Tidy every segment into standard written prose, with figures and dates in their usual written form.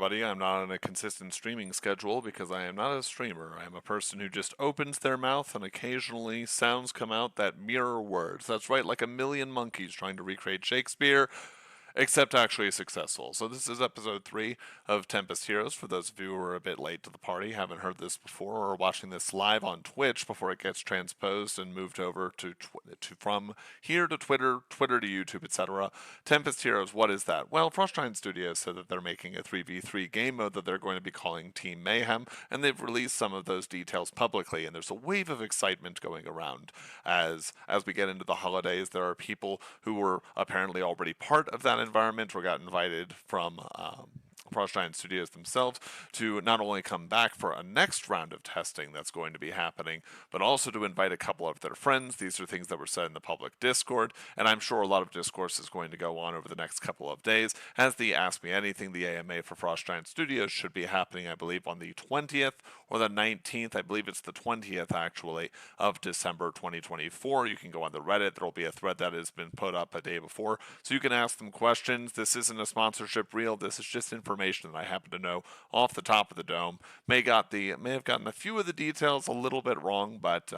everybody. I'm not on a consistent streaming schedule because I am not a streamer. I am a person who just opens their mouth and occasionally sounds come out that mirror words. That's right, like a million monkeys trying to recreate Shakespeare, except actually successful. So this is episode 3 of Tempest Heroes. For those of you who are a bit late to the party, haven't heard this before, or are watching this live on Twitch before it gets transposed and moved over to from here to Twitter, Twitter to YouTube, etc. Tempest Heroes, what is that? Well, Frost Giant Studios said that they're making a 3v3 game mode that they're going to be calling Team Mayhem, and they've released some of those details publicly, and there's a wave of excitement going around. As we get into the holidays, there are people who were apparently already part of that environment or got invited from Frost Giant Studios themselves to not only come back for a next round of testing that's going to be happening, but also to invite a couple of their friends. These are things that were said in the public Discord, and I'm sure a lot of discourse is going to go on over the next couple of days as the Ask Me Anything, the AMA for Frost Giant Studios, should be happening, I believe, on the 20th or the 19th. I believe it's the 20th, actually, of December 2024. You can go on the Reddit. There will be a thread that has been put up a day before, so you can ask them questions. This isn't a sponsorship reel. This is just information that I happen to know off the top of the dome. May have gotten a few of the details a little bit wrong, but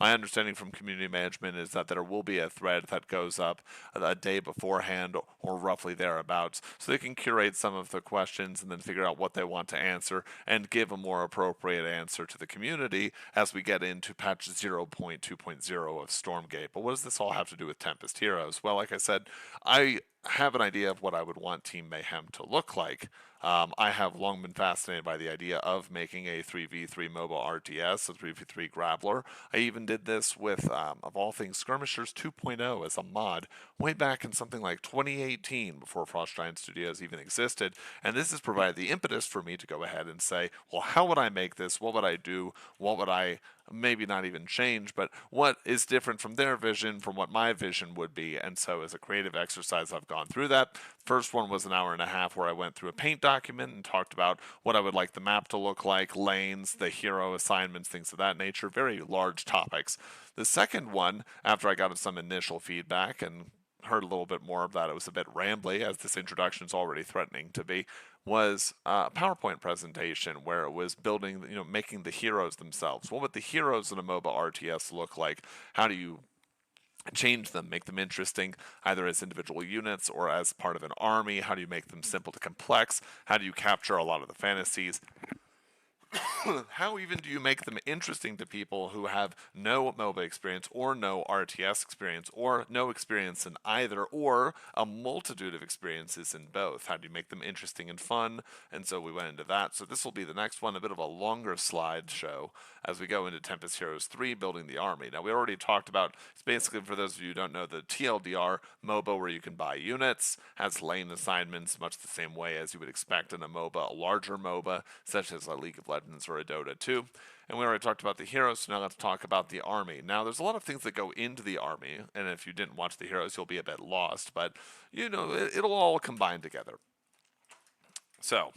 my understanding from community management is that there will be a thread that goes up a day beforehand or roughly thereabouts, so they can curate some of the questions and then figure out what they want to answer and give a more appropriate answer to the community as we get into patch 0.2.0 of Stormgate. But what does this all have to do with Tempest Heroes? Well, like I said, I have an idea of what I would want Team Mayhem to look like. I have long been fascinated by the idea of making a 3v3 MOBA-RTS, a 3v3 Grappler. I even did this with, of all things, Skirmishers 2.0 as a mod way back in something like 2018 before Frost Giant Studios even existed. And this has provided the impetus for me to go ahead and say, well, how would I make this? What would I do? What would I maybe not even change, but what is different from their vision from what my vision would be? And so as a creative exercise, I've gone through that. First one was an hour and a half where I went through a paint document and talked about what I would like the map to look like, lanes, the hero assignments, things of that nature, very large topics. The second one, after I got some initial feedback and heard a little bit more of that, it was a bit rambly, as this introduction is already threatening to be, was a PowerPoint presentation where it was building, making the heroes themselves. What would the heroes in a MOBA RTS look like? How do you change them, make them interesting, either as individual units or as part of an army? How do you make them simple to complex? How do you capture a lot of the fantasies? How even do you make them interesting to people who have no MOBA experience or no RTS experience or no experience in either or a multitude of experiences in both? How do you make them interesting and fun? And so we went into that. So this will be the next one, a bit of a longer slideshow as we go into Tempest Heroes 3, building the army. Now we already talked about, it's basically, for those of you who don't know, the TLDR MOBA where you can buy units, has lane assignments much the same way as you would expect in a MOBA, a larger MOBA, such as a League of Legends or a Dota 2. And we already talked about the heroes, so now let's talk about the army. Now, there's a lot of things that go into the army, and if you didn't watch the heroes, you'll be a bit lost, but, it'll all combine together. So,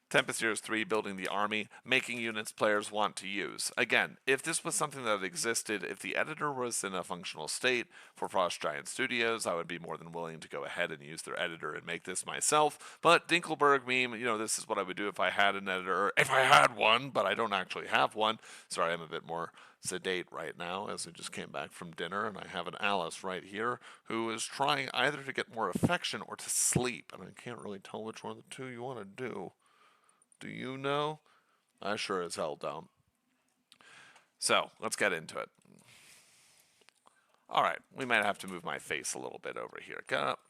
Tempest Heroes 3, building the army, making units players want to use. Again, if this was something that existed, if the editor was in a functional state for Frost Giant Studios, I would be more than willing to go ahead and use their editor and make this myself. But Dinkelberg meme, this is what I would do if I had an editor, if I had one, but I don't actually have one. Sorry, I'm a bit more sedate right now as I just came back from dinner, and I have an Alice right here who is trying either to get more affection or to sleep, and I can't really tell which one of the two you want to do. Do you know? I sure as hell don't. So, let's get into it. Alright, we might have to move my face a little bit over here.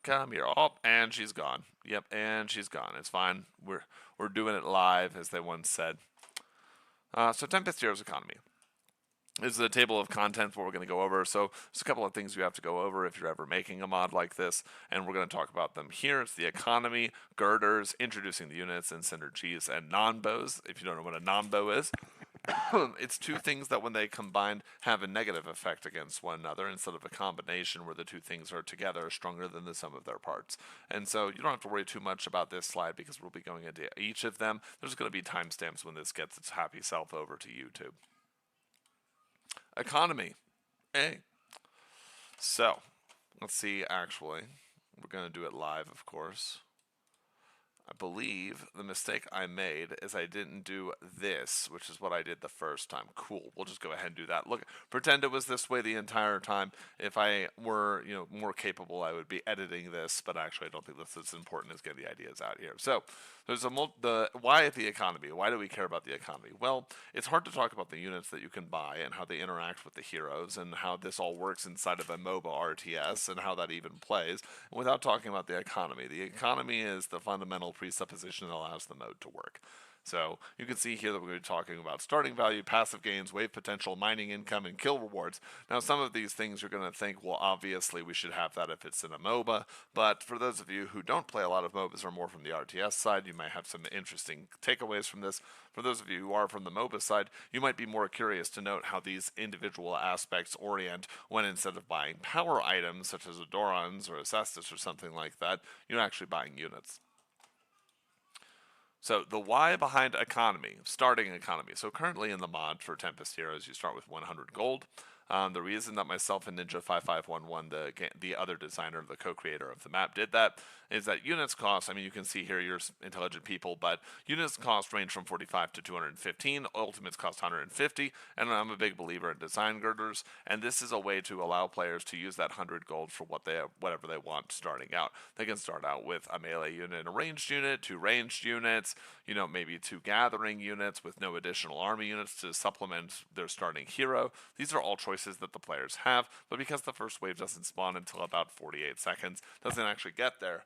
Come here. Oh, and she's gone. Yep, and she's gone. It's fine. We're doing it live, as they once said. So, Tempest Heroes Economy. This is a table of contents what we're going to go over. So there's a couple of things you have to go over if you're ever making a mod like this, and we're going to talk about them here. It's the economy, girders, introducing the units, and synergies, and nonbos. If you don't know what a nonbo is, it's two things that when they combine have a negative effect against one another instead of a combination where the two things are together stronger than the sum of their parts. And so you don't have to worry too much about this slide because we'll be going into each of them. There's going to be timestamps when this gets its happy self over to YouTube. Economy. Hey. So, let's see, actually. We're going to do it live, of course. I believe the mistake I made is I didn't do this, which is what I did the first time. Cool. We'll just go ahead and do that. Look, pretend it was this way the entire time. If I were, more capable, I would be editing this, but actually I don't think that's as important as getting the ideas out here. So there's the why the economy. Why do we care about the economy? Well, it's hard to talk about the units that you can buy and how they interact with the heroes and how this all works inside of a MOBA-RTS and how that even plays without talking about the economy. The economy is the fundamental presupposition that allows the mode to work. So you can see here that we're going to be talking about starting value, passive gains, wave potential, mining income, and kill rewards. Now, some of these things you're going to think, well, obviously we should have that if it's in a MOBA, but for those of you who don't play a lot of MOBAs or more from the RTS side, you might have some interesting takeaways from this. For those of you who are from the MOBA side, you might be more curious to note how these individual aspects orient when instead of buying power items such as Adorons or Acestus or something like that, you're actually buying units. So the why behind economy, starting economy. So currently in the mod for Tempest Heroes, you start with 100 gold. The reason that myself and Ninja5511, the other designer, the co-creator of the map, did that is that units cost, I mean, you can see here you're intelligent people, but units cost range from 45 to 215, ultimates cost 150, and I'm a big believer in design girders, and this is a way to allow players to use that 100 gold for whatever they want starting out. They can start out with a melee unit and a ranged unit, 2 ranged units, maybe 2 gathering units with no additional army units to supplement their starting hero. These are all choices that the players have, but because the first wave doesn't spawn until about 48 seconds, doesn't actually get there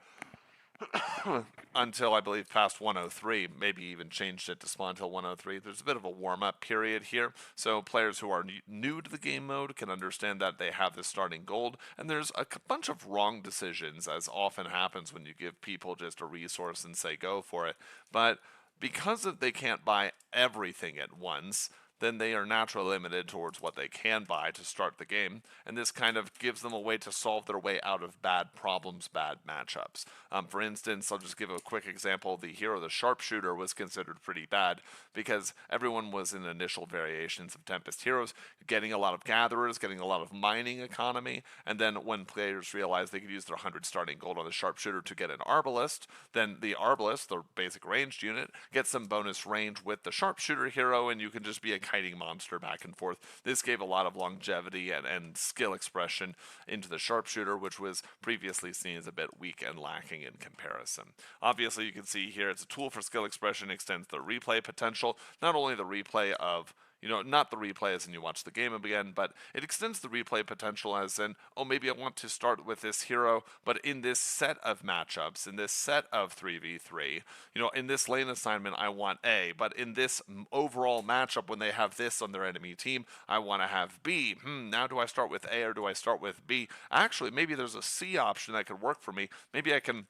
until I believe past 103, maybe even changed it to spawn until 103. There's a bit of a warm-up period here, so players who are new to the game mode can understand that they have this starting gold, and there's a bunch of wrong decisions, as often happens when you give people just a resource and say go for it, but because they can't buy everything at once, then they are naturally limited towards what they can buy to start the game, and this kind of gives them a way to solve their way out of bad problems, bad matchups. For instance, I'll just give a quick example. The hero, the sharpshooter, was considered pretty bad because everyone was in initial variations of Tempest Heroes, getting a lot of gatherers, getting a lot of mining economy, and then when players realized they could use their 100 starting gold on the sharpshooter to get an Arbalest, then the Arbalest, the basic ranged unit, gets some bonus range with the sharpshooter hero, and you can just be a kiting monster back and forth. This gave a lot of longevity and skill expression into the sharpshooter, which was previously seen as a bit weak and lacking in comparison. Obviously, you can see here it's a tool for skill expression, extends the replay potential, not only the replay of not the replay as in you watch the game again, but it extends the replay potential as in, oh, maybe I want to start with this hero, but in this set of matchups, in this set of 3v3, in this lane assignment, I want A, but in this overall matchup, when they have this on their enemy team, I want to have B. Now do I start with A or do I start with B? Actually, maybe there's a C option that could work for me. Maybe I can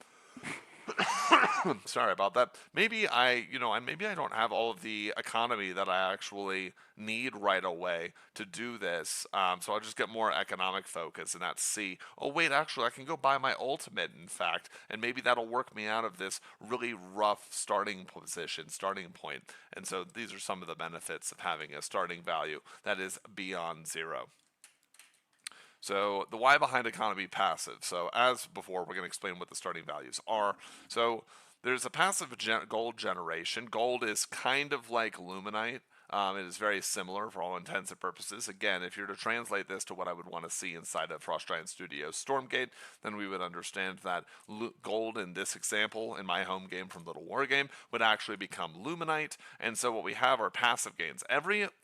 sorry about that. Maybe maybe I don't have all of the economy that I actually need right away to do this. So I'll just get more economic focus, and that's C. Oh wait, actually I can go buy my ultimate, in fact, and maybe that'll work me out of this really rough starting point. And so these are some of the benefits of having a starting value that is beyond 0. So the why behind economy passive. So as before, we're going to explain what the starting values are. So there's a passive gold generation. Gold is kind of like Luminite. It is very similar for all intents and purposes. Again, if you're to translate this to what I would want to see inside of Frost Giant Studios Stormgate, then we would understand that gold in this example, in my home game from Little War Game, would actually become Luminite. And so what we have are passive gains.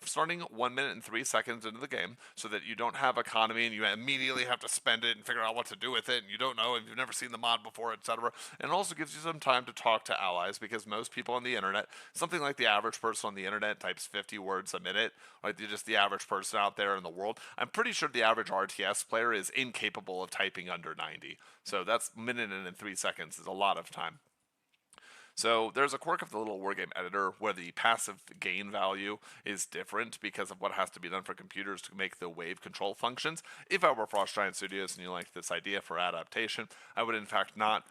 Starting 1 minute and 3 seconds into the game, so that you don't have economy and you immediately have to spend it and figure out what to do with it, and you don't know if you've never seen the mod before, etc. And it also gives you some time to talk to allies, because most people on the internet, something like the average person on the internet types 50 words a minute, like just the average person out there in the world. I'm pretty sure the average RTS player is incapable of typing under 90. So that's minute and 3 seconds is a lot of time. So there's a quirk of the Little Wargame editor where the passive gain value is different because of what has to be done for computers to make the wave control functions. If I were Frost Giant Studios and you liked this idea for adaptation, I would in fact not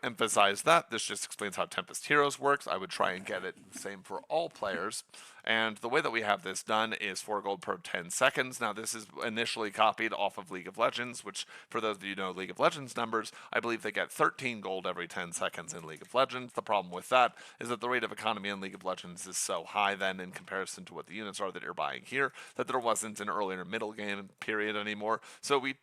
emphasize that. This just explains how Tempest Heroes works. I would try and get it the same for all players. And the way that we have this done is 4 gold per 10 seconds. Now, this is initially copied off of League of Legends, which, for those of you who know League of Legends numbers, I believe they get 13 gold every 10 seconds in League of Legends. The problem with that is that the rate of economy in League of Legends is so high then in comparison to what the units are that you're buying here, that there wasn't an early or middle game period anymore. So we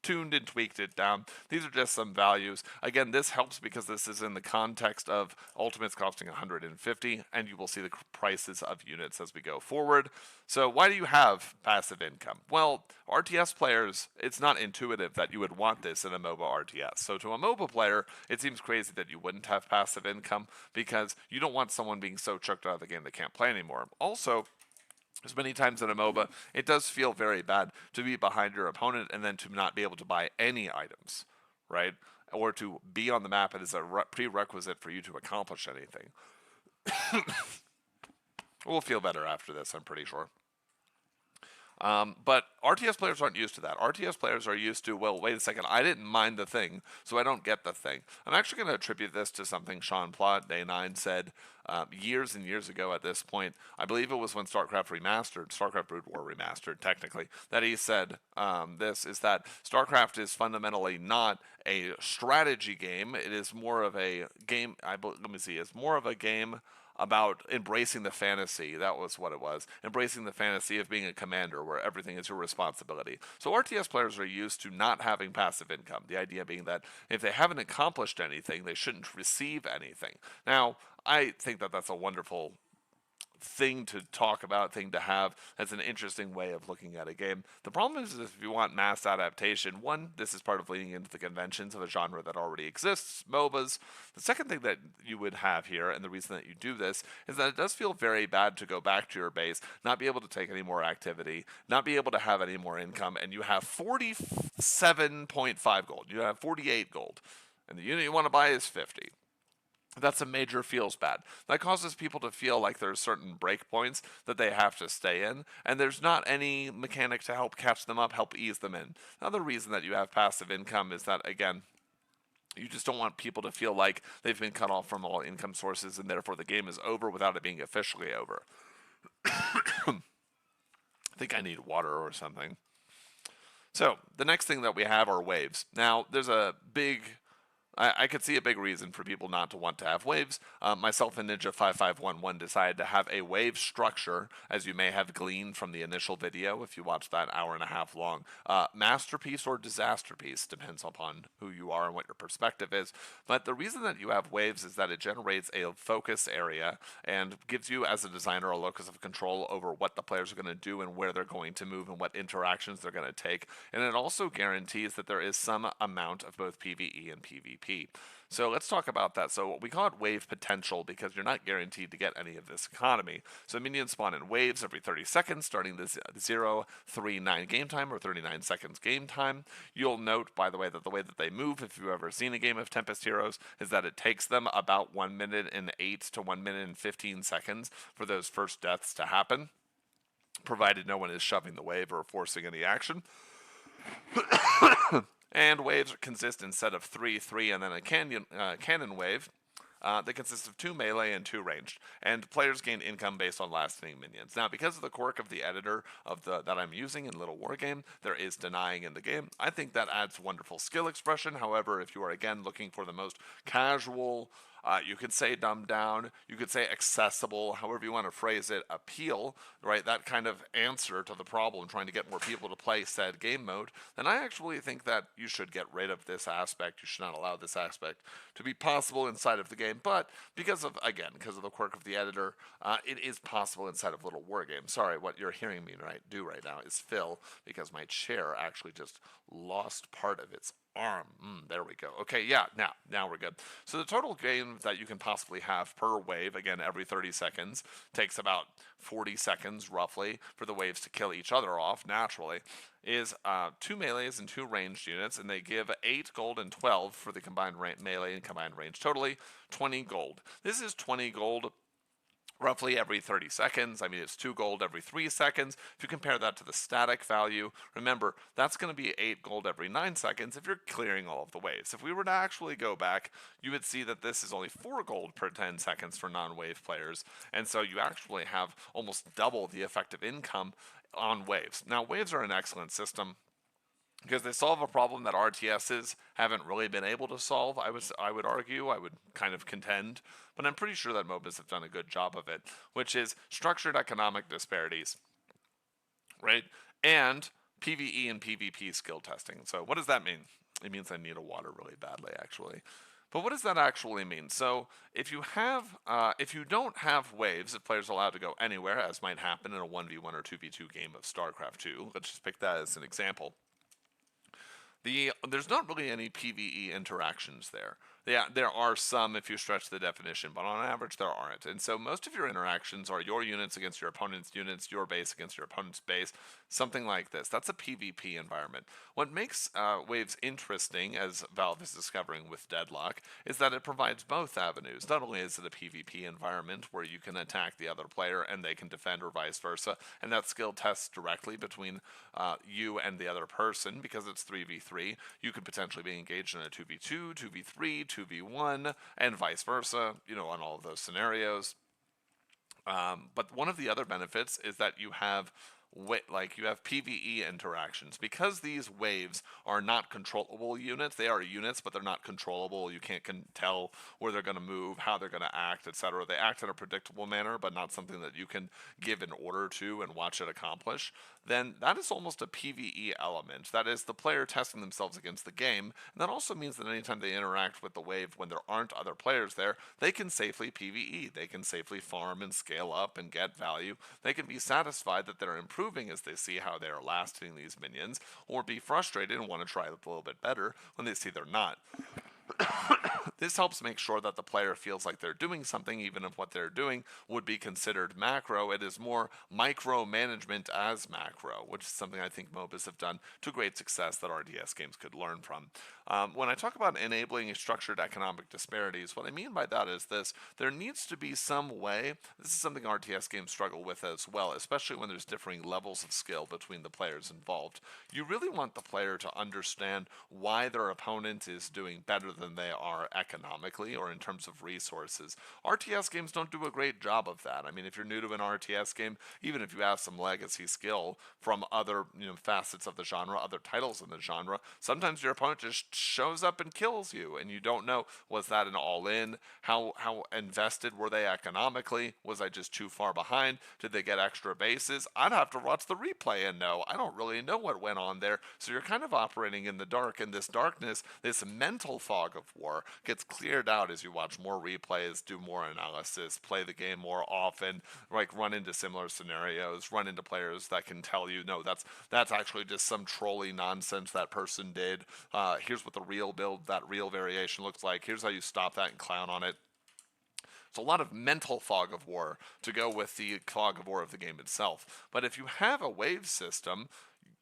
tuned and tweaked it down. These are just some values. Again, this helps because this is in the context of ultimates costing 150, and you will see the prices of units as we go forward. So why do you have passive income? Well, RTS players, it's not intuitive that you would want this in a MOBA-RTS. So to a MOBA player, it seems crazy that you wouldn't have passive income because you don't want someone being so choked out of the game they can't play anymore. Also, as many times in a MOBA, it does feel very bad to be behind your opponent and then to not be able to buy any items, right? Or to be on the map as a prerequisite for you to accomplish anything. We'll feel better after this, I'm pretty sure. But RTS players aren't used to that. RTS players are used to, well, wait a second, I didn't mind the thing, so I don't get the thing. I'm actually going to attribute this to something Sean Plott, Day 9, said years and years ago at this point. I believe it was when StarCraft Brood War remastered, technically, that he said this, is that StarCraft is fundamentally not a strategy game. It is more of a game, it's more of a game about embracing the fantasy. That was what it was. Embracing the fantasy of being a commander where everything is your responsibility. So RTS players are used to not having passive income. The idea being that if they haven't accomplished anything, they shouldn't receive anything. Now, I think that that's a wonderful thing to talk about, thing to have. That's an interesting way of looking at a game. The problem is if you want mass adaptation, one, this is part of leaning into the conventions of a genre that already exists, MOBAs. The second thing that you would have here, and the reason that you do this, is that it does feel very bad to go back to your base, not be able to take any more activity, not be able to have any more income, and you have 47.5 gold. You have 48 gold, and the unit you want to buy is 50. That's a major feels bad. That causes people to feel like there's certain breakpoints that they have to stay in, and there's not any mechanic to help catch them up, help ease them in. Another reason that you have passive income is that, again, you just don't want people to feel like they've been cut off from all income sources and therefore the game is over without it being officially over. I think I need water or something. So, the next thing that we have are waves. Now, there's a big... I could see a big reason for people not to want to have waves. Myself and Ninja5511 decided to have a wave structure, as you may have gleaned from the initial video if you watched that hour and a half long. Masterpiece or disaster piece, depends upon who you are and what your perspective is. But the reason that you have waves is that it generates a focus area and gives you, as a designer, a locus of control over what the players are going to do and where they're going to move and what interactions they're going to take. And it also guarantees that there is some amount of both PvE and PvP. So let's talk about that. So we call it wave potential because you're not guaranteed to get any of this economy. So minions spawn in waves every 30 seconds, starting the 039 game time or 39 seconds game time. You'll note, by the way that they move, if you've ever seen a game of Tempest Heroes, is that it takes them about 1 minute and 8 to 1 minute and 15 seconds for those first deaths to happen, provided no one is shoving the wave or forcing any action. And waves consist instead of 3, and then a cannon wave. They consist of 2 melee and 2 ranged, and players gain income based on last hitting minions. Now, because of the quirk of the editor that I'm using in Little Wargame, there is denying in the game. I think that adds wonderful skill expression. However, if you are again looking for the most casual, you could say dumbed down, you could say accessible, however you want to phrase it, appeal, right? That kind of answer to the problem, trying to get more people to play said game mode, then I actually think that you should get rid of this aspect. You should not allow this aspect to be possible inside of the game. But because of the quirk of the editor, it is possible inside of Little Wargame. Sorry, what you're hearing me do right now is Phil, because my chair actually just lost part of its arm. There we go. Okay, yeah, now we're good. So the total gain that you can possibly have per wave, again, every 30 seconds, takes about 40 seconds, roughly, for the waves to kill each other off, naturally, is 2 melees and 2 ranged units, and they give 8 gold and 12 for the combined melee and combined range. Totally 20 gold. This is 20 gold roughly every 30 seconds. I mean, it's 2 gold every 3 seconds. If you compare that to the static value, remember, that's going to be 8 gold every 9 seconds if you're clearing all of the waves. If we were to actually go back, you would see that this is only 4 gold per 10 seconds for non-wave players, and so you actually have almost double the effective income on waves. Now, waves are an excellent system because they solve a problem that RTSs haven't really been able to solve. I would argue, I would kind of contend, but I'm pretty sure that MOBAs have done a good job of it, which is structured economic disparities, right? And PvE and PvP skill testing. So what does that mean? It means I need a water really badly, actually. But what does that actually mean? So if you don't have waves, if players are allowed to go anywhere, as might happen in a 1v1 or 2v2 game of StarCraft 2, let's just pick that as an example. There's not really any PvE interactions there. Yeah, there are some if you stretch the definition, but on average there aren't. And so most of your interactions are your units against your opponent's units, your base against your opponent's base, something like this. That's a PvP environment. What makes Waves interesting, as Valve is discovering with Deadlock, is that it provides both avenues. Not only is it a PvP environment where you can attack the other player and they can defend or vice versa, and that skill tests directly between you and the other person because it's 3v3. You could potentially be engaged in a 2v2, 2v3, 2v1, and vice versa, on all of those scenarios. But one of the other benefits is that you have PvE interactions. Because these waves are not controllable units, they are units, but they're not controllable. You can't tell where they're going to move, how they're going to act, etc. They act in a predictable manner, but not something that you can give an order to and watch it accomplish. Then that is almost a PvE element. That is the player testing themselves against the game. And that also means that anytime they interact with the wave when there aren't other players there, they can safely PvE. They can safely farm and scale up and get value. They can be satisfied that they're improving as they see how they are lasting these minions, or be frustrated and want to try it a little bit better when they see they're not. This helps make sure that the player feels like they're doing something, even if what they're doing would be considered macro. It is more micromanagement as macro, which is something I think MOBAs have done to great success that RTS games could learn from. When I talk about enabling structured economic disparities, what I mean by that is this: there needs to be some way. This is something RTS games struggle with as well, especially when there's differing levels of skill between the players involved. You really want the player to understand why their opponent is doing better than they are economically or in terms of resources. RTS games don't do a great job of that. I mean, if you're new to an RTS game, even if you have some legacy skill from other facets of the genre, other titles in the genre, sometimes your opponent just shows up and kills you, and you don't know, was that an all-in? How invested were they economically? Was I just too far behind? Did they get extra bases? I'd have to watch the replay and know. I don't really know what went on there. So you're kind of operating in the dark, and this darkness, this mental fog of war, gets cleared out as you watch more replays, do more analysis, play the game more often, run into similar scenarios, run into players that can tell you, no, that's actually just some trolly nonsense that person did. Here's what the real build, that real variation looks like. Here's how you stop that and clown on it. It's a lot of mental fog of war to go with the fog of war of the game itself. But if you have a wave system,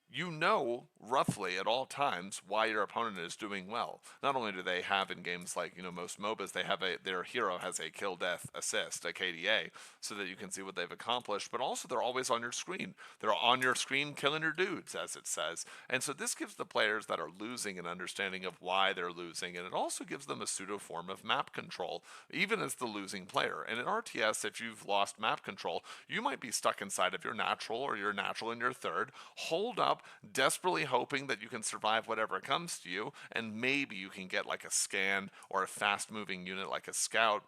you know roughly at all times why your opponent is doing well. Not only do they have in games like most MOBAs, they have their hero has a kill death assist, a KDA, so that you can see what they've accomplished, but also they're always on your screen. They're on your screen killing your dudes, as it says. And so this gives the players that are losing an understanding of why they're losing, and it also gives them a pseudo form of map control, even as the losing player. And in RTS, if you've lost map control, you might be stuck inside of your natural or your natural in your third, hold up, desperately hoping that you can survive whatever comes to you, and maybe you can get like a scan or a fast-moving unit like a scout,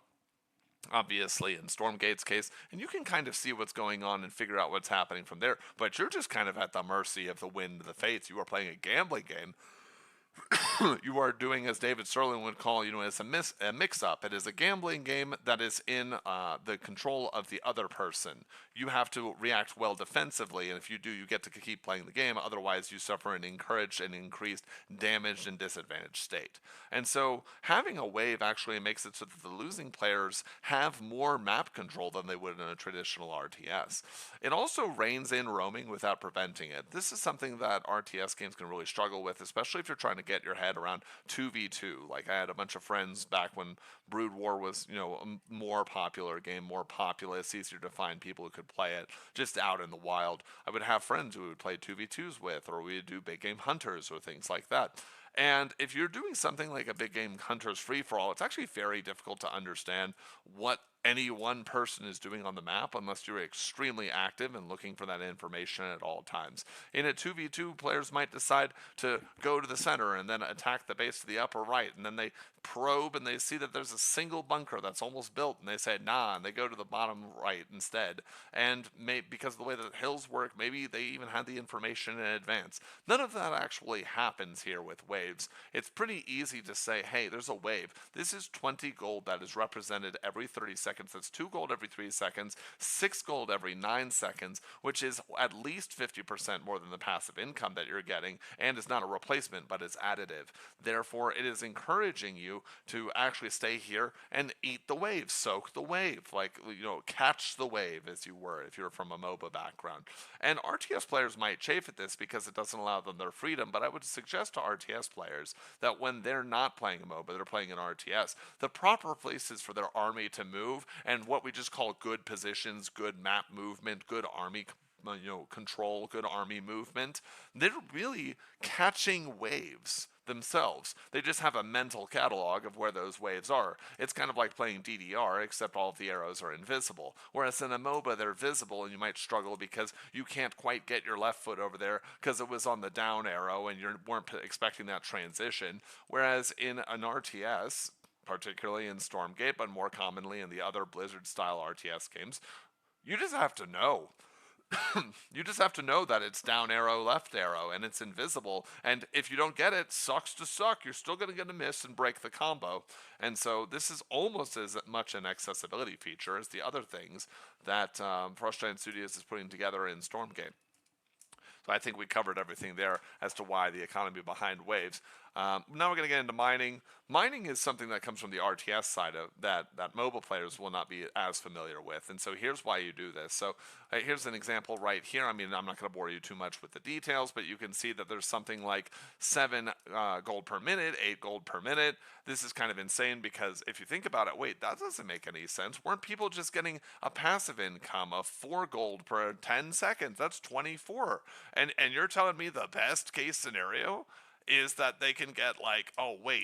obviously in Stormgate's case, and you can kind of see what's going on and figure out what's happening from there, but you're just kind of at the mercy of the wind, the fates. You are playing a gambling game. You are doing, as David Sterling would call, as a mix-up. It is a gambling game that is in the control of the other person. You have to react well defensively, and if you do, you get to keep playing the game. Otherwise, you suffer an increased damaged and disadvantaged state. And so having a wave actually makes it so that the losing players have more map control than they would in a traditional RTS. It also reins in roaming without preventing it. This is something that RTS games can really struggle with, especially if you're trying to get your head head around 2v2. Like I had a bunch of friends back when Brood War was, a more popular game, more populous, easier to find people who could play it just out in the wild. I would have friends who would play 2v2s with, or we would do big game hunters or things like that. And if you're doing something like a big game hunters free for all, it's actually very difficult to understand what any one person is doing on the map unless you're extremely active and looking for that information at all times. In a 2v2, players might decide to go to the center and then attack the base to the upper right, and then they probe and they see that there's a single bunker that's almost built, and they say nah, and they go to the bottom right instead. And because of the way that the hills work, maybe they even had the information in advance. None of that actually happens here with waves. It's pretty easy to say, hey, there's a wave. This is 20 gold that is represented every 30 seconds. That's 2 gold every 3 seconds, 6 gold every 9 seconds, which is at least 50% more than the passive income that you're getting, and is not a replacement, but it's additive. Therefore, it is encouraging you to actually stay here and eat the wave, soak the wave, like, catch the wave, as you were, if you're from a MOBA background. And RTS players might chafe at this because it doesn't allow them their freedom, but I would suggest to RTS players that when they're not playing a MOBA, they're playing an RTS, the proper places for their army to move, and what we just call good positions, good map movement, good army control, good army movement, they're really catching waves themselves. They just have a mental catalog of where those waves are. It's kind of like playing DDR, except all of the arrows are invisible. Whereas in a MOBA, they're visible, and you might struggle because you can't quite get your left foot over there because it was on the down arrow and you weren't expecting that transition. Whereas in an RTS, particularly in Stormgate, but more commonly in the other Blizzard-style RTS games, you just have to know. You just have to know that it's down arrow, left arrow, and it's invisible. And if you don't get it, sucks to suck. You're still going to get a miss and break the combo. And so this is almost as much an accessibility feature as the other things that Frost Giant Studios is putting together in Stormgate. So I think we covered everything there as to why the economy behind waves. Now we're going to get into mining. Mining is something that comes from the RTS side of that MOBA players will not be as familiar with. And so here's why you do this. So here's an example right here. I mean, I'm not going to bore you too much with the details, but you can see that there's something like 7 gold per minute, 8 gold per minute. This is kind of insane because if you think about it, wait, that doesn't make any sense. Weren't people just getting a passive income of 4 gold per 10 seconds? That's 24. And you're telling me the best case scenario is that they can get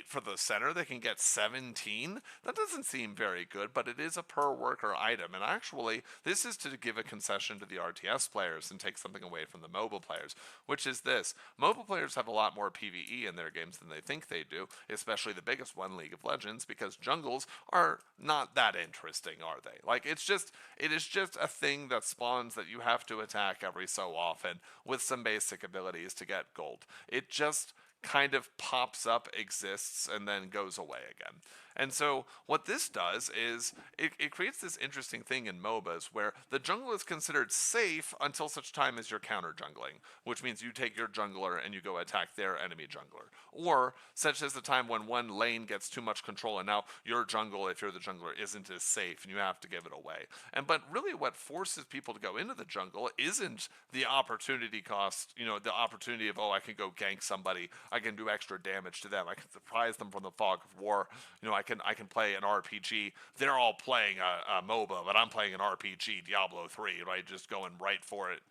for the center they can get 17? That doesn't seem very good, but it is a per worker item. And actually, this is to give a concession to the RTS players and take something away from the MOBA players, which is this. MOBA players have a lot more PvE in their games than they think they do, especially the biggest one, League of Legends, because jungles are not that interesting, are they? It is just a thing that spawns that you have to attack every so often with some basic abilities to get gold. It just kind of pops up, exists, and then goes away again. And so what this does is it creates this interesting thing in MOBAs where the jungle is considered safe until such time as you're counter jungling, which means you take your jungler and you go attack their enemy jungler. Or such as the time when one lane gets too much control and now your jungle, if you're the jungler, isn't as safe and you have to give it away. But really what forces people to go into the jungle isn't the opportunity cost, the opportunity of, I can go gank somebody, I can do extra damage to them, I can surprise them from the fog of war, I can play an RPG. They're all playing a MOBA, but I'm playing an RPG, Diablo 3, right? Just going right for it.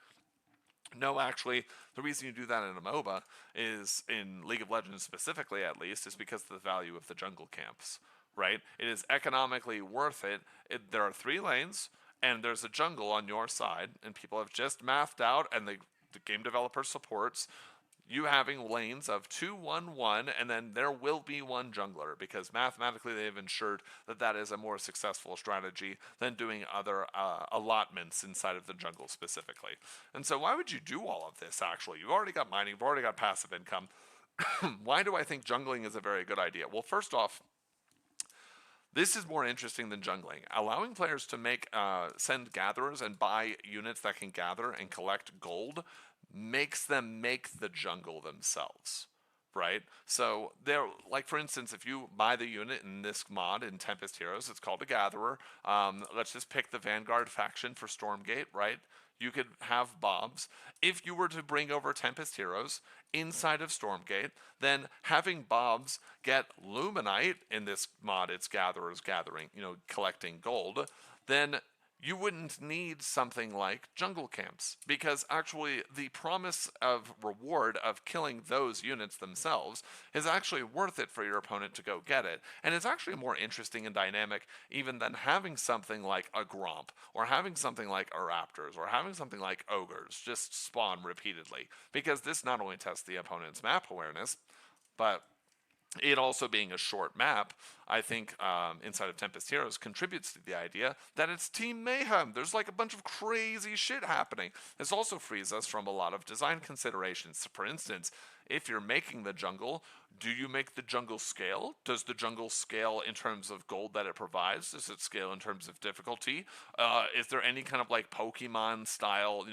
No, actually, the reason you do that in a MOBA is, in League of Legends specifically at least, is because of the value of the jungle camps, right? It is economically worth it. There are 3 lanes, and there's a jungle on your side, and people have just mathed out, and the game developer supports you having lanes of 2-1-1, and then there will be one jungler, because mathematically they've ensured that that is a more successful strategy than doing other allotments inside of the jungle specifically. And so why would you do all of this, actually? You've already got mining, you've already got passive income. Why do I think jungling is a very good idea? Well, first off, this is more interesting than jungling. Allowing players to send gatherers and buy units that can gather and collect gold makes them make the jungle themselves. right? So there, like for instance, if you buy the unit in this mod in Tempest Heroes, it's called a Gatherer. Let's just pick the Vanguard faction for Stormgate, right? You could have Bobs. If you were to bring over Tempest Heroes inside of Stormgate, then having Bobs get Luminite in this mod, it's Gatherers gathering, collecting gold, then you wouldn't need something like jungle camps, because actually the promise of reward of killing those units themselves is actually worth it for your opponent to go get it. And it's actually more interesting and dynamic even than having something like a Gromp, or having something like a Raptors, or having something like Ogres just spawn repeatedly, because this not only tests the opponent's map awareness, but it also being a short map, I think inside of Tempest Heroes contributes to the idea that it's Team Mayhem. There's like a bunch of crazy shit happening. This also frees us from a lot of design considerations. For instance, if you're making the jungle, do you make the jungle scale? Does the jungle scale in terms of gold that it provides? Does it scale in terms of difficulty? Is there any kind of like Pokemon style,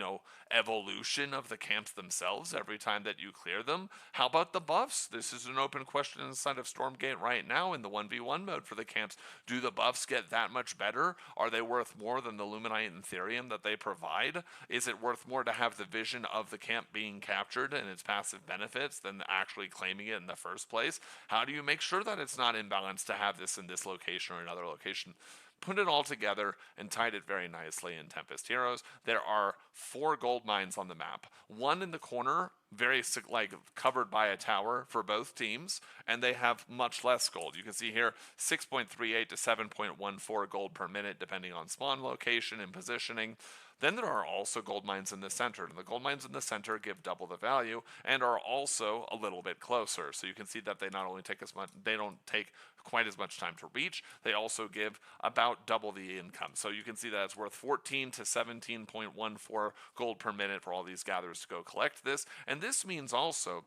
evolution of the camps themselves every time that you clear them? How about the buffs? This is an open question inside of Stormgate right now in the 1v1 mode for the camps. Do the buffs get that much better? Are they worth more than the Luminite and Therium that they provide? Is it worth more to have the vision of the camp being captured and its passive benefits than actually claiming it in the first place? How do you make sure that it's not imbalanced to have this in this location or another location? Put it all together and tied it very nicely in Tempest Heroes. There are 4 gold mines on the map. One in the corner, very like covered by a tower for both teams, and they have much less gold. You can see here 6.38 to 7.14 gold per minute depending on spawn location and positioning. Then there are also gold mines in the center, and the gold mines in the center give double the value and are also a little bit closer. So you can see that they not only take as much, they don't take quite as much time to reach, they also give about double the income. So you can see that it's worth 14 to 17.14 gold per minute for all these gatherers to go collect this. And this means also,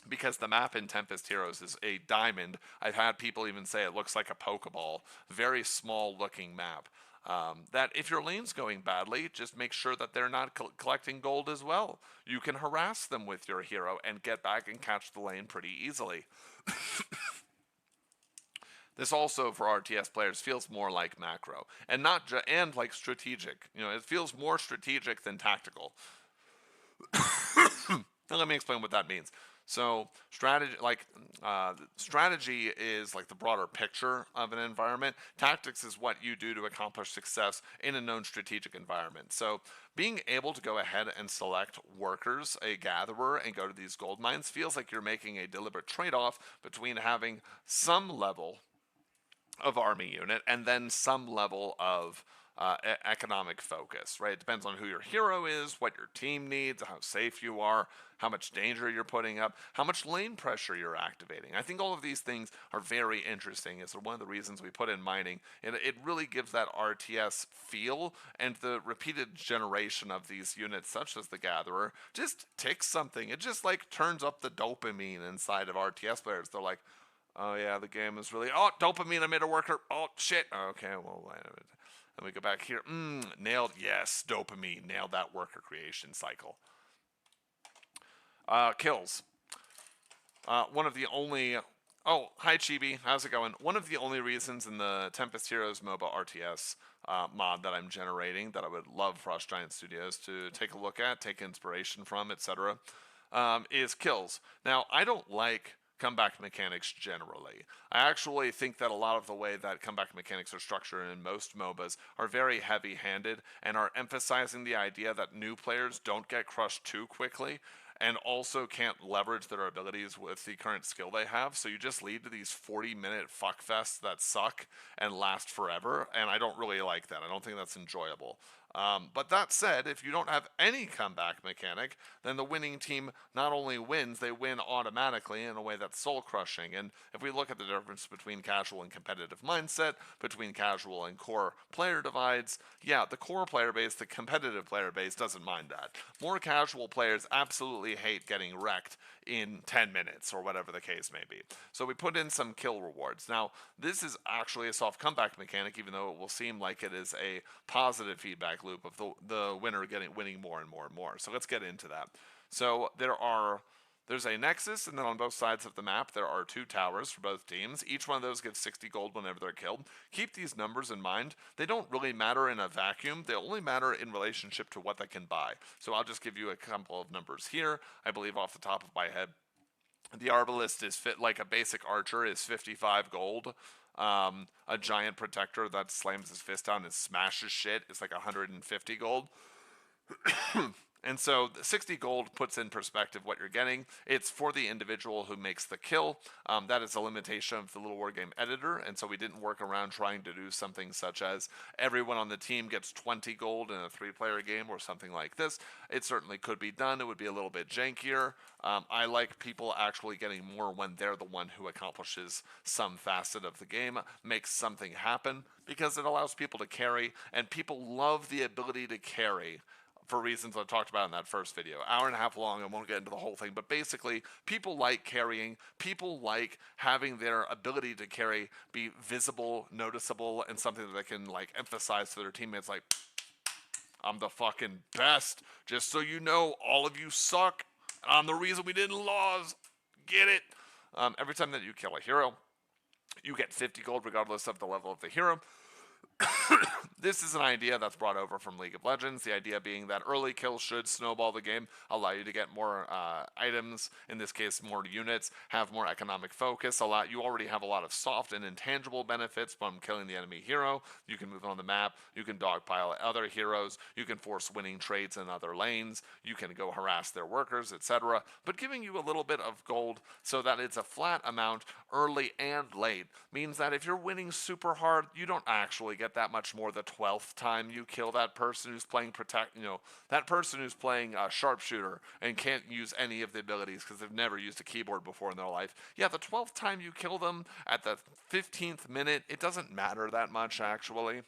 because the map in Tempest Heroes is a diamond, I've had people even say it looks like a Pokeball, very small looking map. That if your lane's going badly, just make sure that they're not collecting gold as well. You can harass them with your hero and get back and catch the lane pretty easily. This also, for RTS players, feels more like macro, and not and like strategic. It feels more strategic than tactical. Now let me explain what that means. So strategy is like the broader picture of an environment. Tactics is what you do to accomplish success in a known strategic environment. So being able to go ahead and select workers, a gatherer, and go to these gold mines feels like you're making a deliberate trade-off between having some level of army unit and then some level of economic focus, right? It depends on who your hero is, what your team needs, how safe you are, how much danger you're putting up, how much lane pressure you're activating. I think all of these things are very interesting. It's one of the reasons we put in mining, and it really gives that RTS feel, and the repeated generation of these units, such as the Gatherer, just ticks something. It just like turns up the dopamine inside of RTS players. They're like, oh yeah, the game is really, oh, dopamine, I made a worker, oh shit, okay, well, wait a minute. And we go back here, nailed, yes, dopamine, nailed that worker creation cycle. Kills. One of the only, oh, hi Chibi, how's it going? One of the only reasons in the Tempest Heroes MOBA-RTS mod that I'm generating that I would love Frost Giant Studios to take a look at, take inspiration from, etc., is kills. Now, I don't like comeback mechanics generally. I actually think that a lot of the way that comeback mechanics are structured in most MOBAs are very heavy-handed and are emphasizing the idea that new players don't get crushed too quickly and also can't leverage their abilities with the current skill they have. So you just lead to these 40-minute fuckfests that suck and last forever, and I don't really like that. I don't think that's enjoyable. But that said, if you don't have any comeback mechanic, then the winning team not only wins, they win automatically in a way that's soul-crushing. And if we look at the difference between casual and competitive mindset, between casual and core player divides, yeah, the core player base, the competitive player base doesn't mind that. More casual players absolutely hate getting wrecked in 10 minutes or whatever the case may be. So we put in some kill rewards. Now, this is actually a soft comeback mechanic, even though it will seem like it is a positive feedback loop of the winner winning more and more and more. So let's get into that. So there's There's a nexus, and then on both sides of the map there are 2 towers for both teams. Each one of those gives 60 gold whenever they're killed. Keep these numbers in mind. They don't really matter in a vacuum. They only matter in relationship to what they can buy. So I'll just give you a couple of numbers here. I believe off the top of my head, the Arbalest is fit like a basic archer is 55 gold. A giant protector that slams his fist down and smashes shit is like 150 gold. And so the 60 gold puts in perspective what you're getting. It's for the individual who makes the kill. That is a limitation of the Little War Game editor, and so we didn't work around trying to do something such as everyone on the team gets 20 gold in a 3-player game or something like this. It certainly could be done. It would be a little bit jankier. I like people actually getting more when they're the one who accomplishes some facet of the game, makes something happen, because it allows people to carry, and people love the ability to carry for reasons I talked about in that first video. Hour and a half long, I won't get into the whole thing, but basically, people like carrying, people like having their ability to carry be visible, noticeable, and something that they can like emphasize to their teammates, like, I'm the fucking best, just so you know, all of you suck, I'm the reason we didn't lose, get it? Every time that you kill a hero, you get 50 gold regardless of the level of the hero. This is an idea that's brought over from League of Legends, the idea being that early kills should snowball the game, allow you to get more items, in this case more units, have more economic focus, you already have a lot of soft and intangible benefits from killing the enemy hero. You can move on the map, you can dogpile other heroes, you can force winning trades in other lanes, you can go harass their workers, etc. But giving you a little bit of gold so that it's a flat amount early and late means that if you're winning super hard, you don't actually get that much more the 12th time you kill that person who's playing that person who's playing sharpshooter and can't use any of the abilities because they've never used a keyboard before in their life. Yeah, the 12th time you kill them at the 15th minute, it doesn't matter that much actually.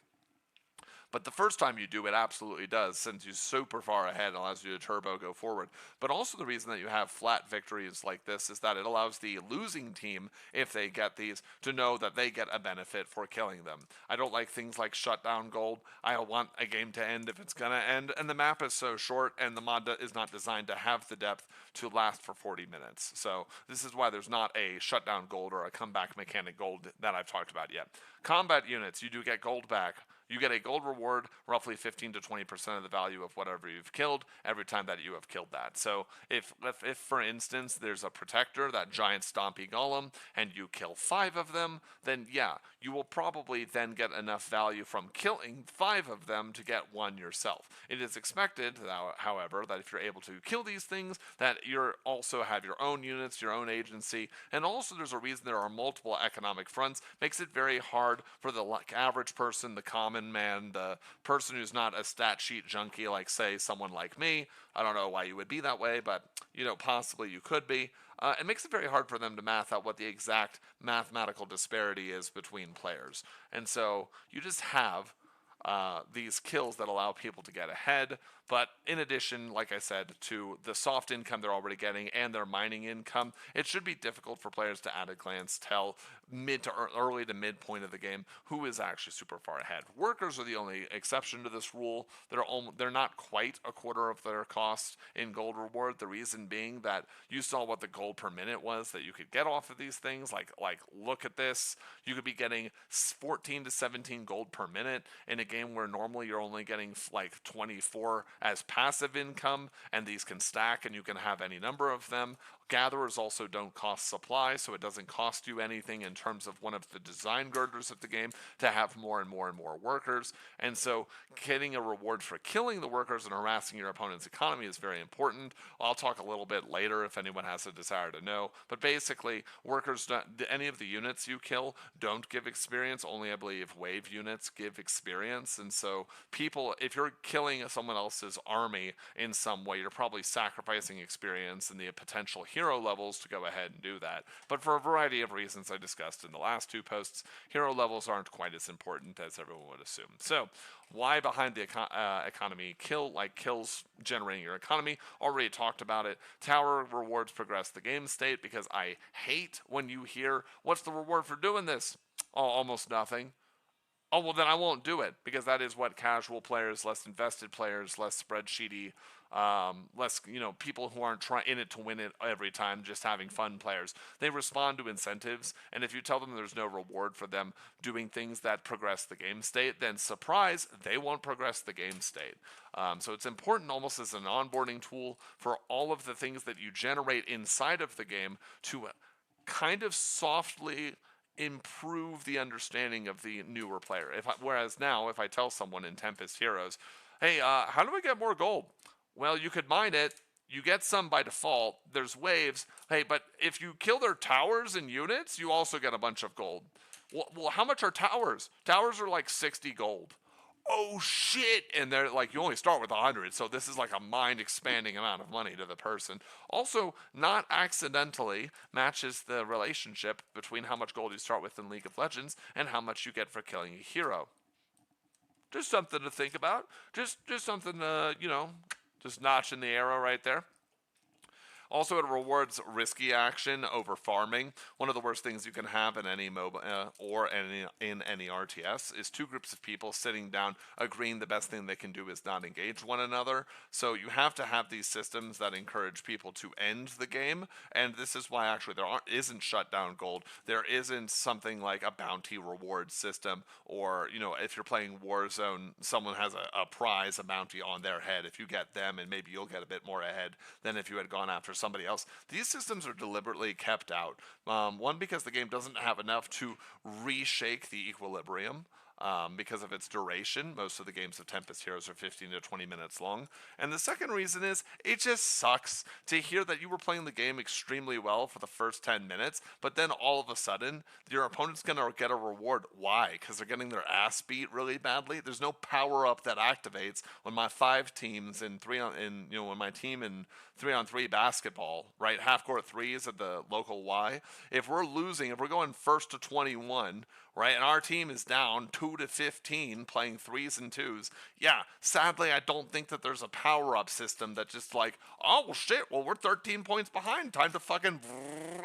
But the first time you do, it absolutely does, since you're super far ahead and allows you to turbo go forward. But also the reason that you have flat victories like this is that it allows the losing team, if they get these, to know that they get a benefit for killing them. I don't like things like shutdown gold. I want a game to end if it's going to end, and the map is so short, and the mod is not designed to have the depth to last for 40 minutes. So this is why there's not a shutdown gold or a comeback mechanic gold that I've talked about yet. Combat units, you do get gold back. You get a gold reward, roughly 15 to 20% of the value of whatever you've killed every time that you have killed that. So if for instance, there's a protector, that giant stompy golem, and you kill 5 of them, then yeah, you will probably then get enough value from killing 5 of them to get 1 yourself. It is expected, however, that if you're able to kill these things, that you also have your own units, your own agency, and also there's a reason there are multiple economic fronts. Makes it very hard for the average person, the common man, the person who's not a stat sheet junkie, like say someone like me. I don't know why you would be that way, but possibly you could be. It makes it very hard for them to math out what the exact mathematical disparity is between players. And so you just have these kills that allow people to get ahead. But in addition, like I said, to the soft income they're already getting and their mining income, it should be difficult for players to at a glance tell mid to early to midpoint of the game who is actually super far ahead. Workers are the only exception to this rule. They're not quite a quarter of their cost in gold reward. The reason being that you saw what the gold per minute was that you could get off of these things. Like look at this. You could be getting 14 to 17 gold per minute in a game where normally you're only getting like 24 as passive income, and these can stack and you can have any number of them. Gatherers also don't cost supply, so it doesn't cost you anything in terms of one of the design girders of the game to have more and more and more workers. And so getting a reward for killing the workers and harassing your opponent's economy is very important. I'll talk a little bit later if anyone has a desire to know. But basically, workers, any of the units you kill don't give experience. Only, I believe, wave units give experience. And so people, if you're killing someone else's army in some way, you're probably sacrificing experience and the potential hero levels to go ahead and do that. But for a variety of reasons I discussed in the last 2 posts, hero levels aren't quite as important as everyone would assume. So why behind the economy kills generating your economy? Already talked about it. Tower rewards progress the game state, because I hate when you hear, what's the reward for doing this? Oh, almost nothing. Oh, well, then I won't do it, because that is what casual players, less invested players, less spreadsheety, less, people who aren't trying in it to win it every time, just having fun players. They respond to incentives, and if you tell them there's no reward for them doing things that progress the game state, then surprise, they won't progress the game state. So it's important almost as an onboarding tool for all of the things that you generate inside of the game to kind of softly improve the understanding of the newer player. Whereas now, if I tell someone in Tempest Heroes, hey, how do I get more gold? Well, you could mine it. You get some by default. There's waves. Hey, but if you kill their towers and units, you also get a bunch of gold. Well, how much are towers? Towers are like 60 gold. Oh shit, and they're like, you only start with 100, so this is like a mind expanding amount of money to the person. Also, not accidentally matches the relationship between how much gold you start with in League of Legends and how much you get for killing a hero. Just something to think about. Just something to, just notch in the arrow right there. Also, it rewards risky action over farming. One of the worst things you can have in any MOBA or in any RTS is two groups of people sitting down agreeing the best thing they can do is not engage one another. So you have to have these systems that encourage people to end the game, and this is why actually there isn't shutdown gold. There isn't something like a bounty reward system, or if you're playing Warzone, someone has a prize, a bounty on their head. If you get them, and maybe you'll get a bit more ahead than if you had gone after somebody else. These systems are deliberately kept out. One, because the game doesn't have enough to reshake the equilibrium. Because of its duration. Most of the games of Tempest Heroes are 15 to 20 minutes long. And the second reason is, it just sucks to hear that you were playing the game extremely well for the first 10 minutes, but then all of a sudden, your opponent's going to get a reward. Why? Because they're getting their ass beat really badly? There's no power-up that activates when my 5 teams in when my team in 3-on-3 basketball, right, half-court threes at the local Y, if we're losing, if we're going first to 21, right, and our team is down 2 to 15 playing 3s and 2s, yeah, sadly I don't think that there's a power-up system that just like, oh well, shit, well we're 13 points behind, time to fucking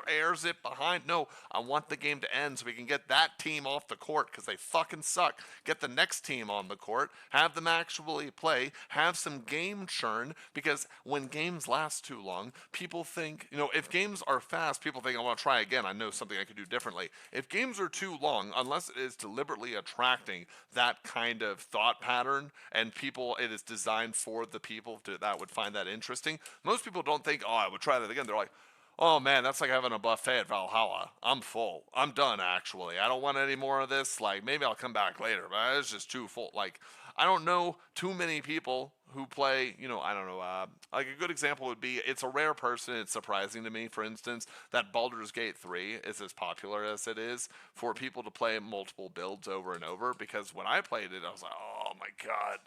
air zip behind. No, I want the game to end so we can get that team off the court because they fucking suck. Get the next team on the court, have them actually play, have some game churn, because when games last too long, people think, if games are fast, people think, I want to try again, I know something I could do differently. If games are too long, unless it is deliberately attracting that kind of thought pattern, and it is designed for the people that would find that interesting, most people don't think, oh, I would try that again. They're like, oh man, that's like having a buffet at Valhalla. I'm full. I'm done, actually. I don't want any more of this. Like, maybe I'll come back later, but it's just too full. Like, I don't know too many people who play, I don't know, like a good example would be, it's a rare person, it's surprising to me, for instance, that Baldur's Gate 3 is as popular as it is for people to play multiple builds over and over, because when I played it, I was like, oh my god,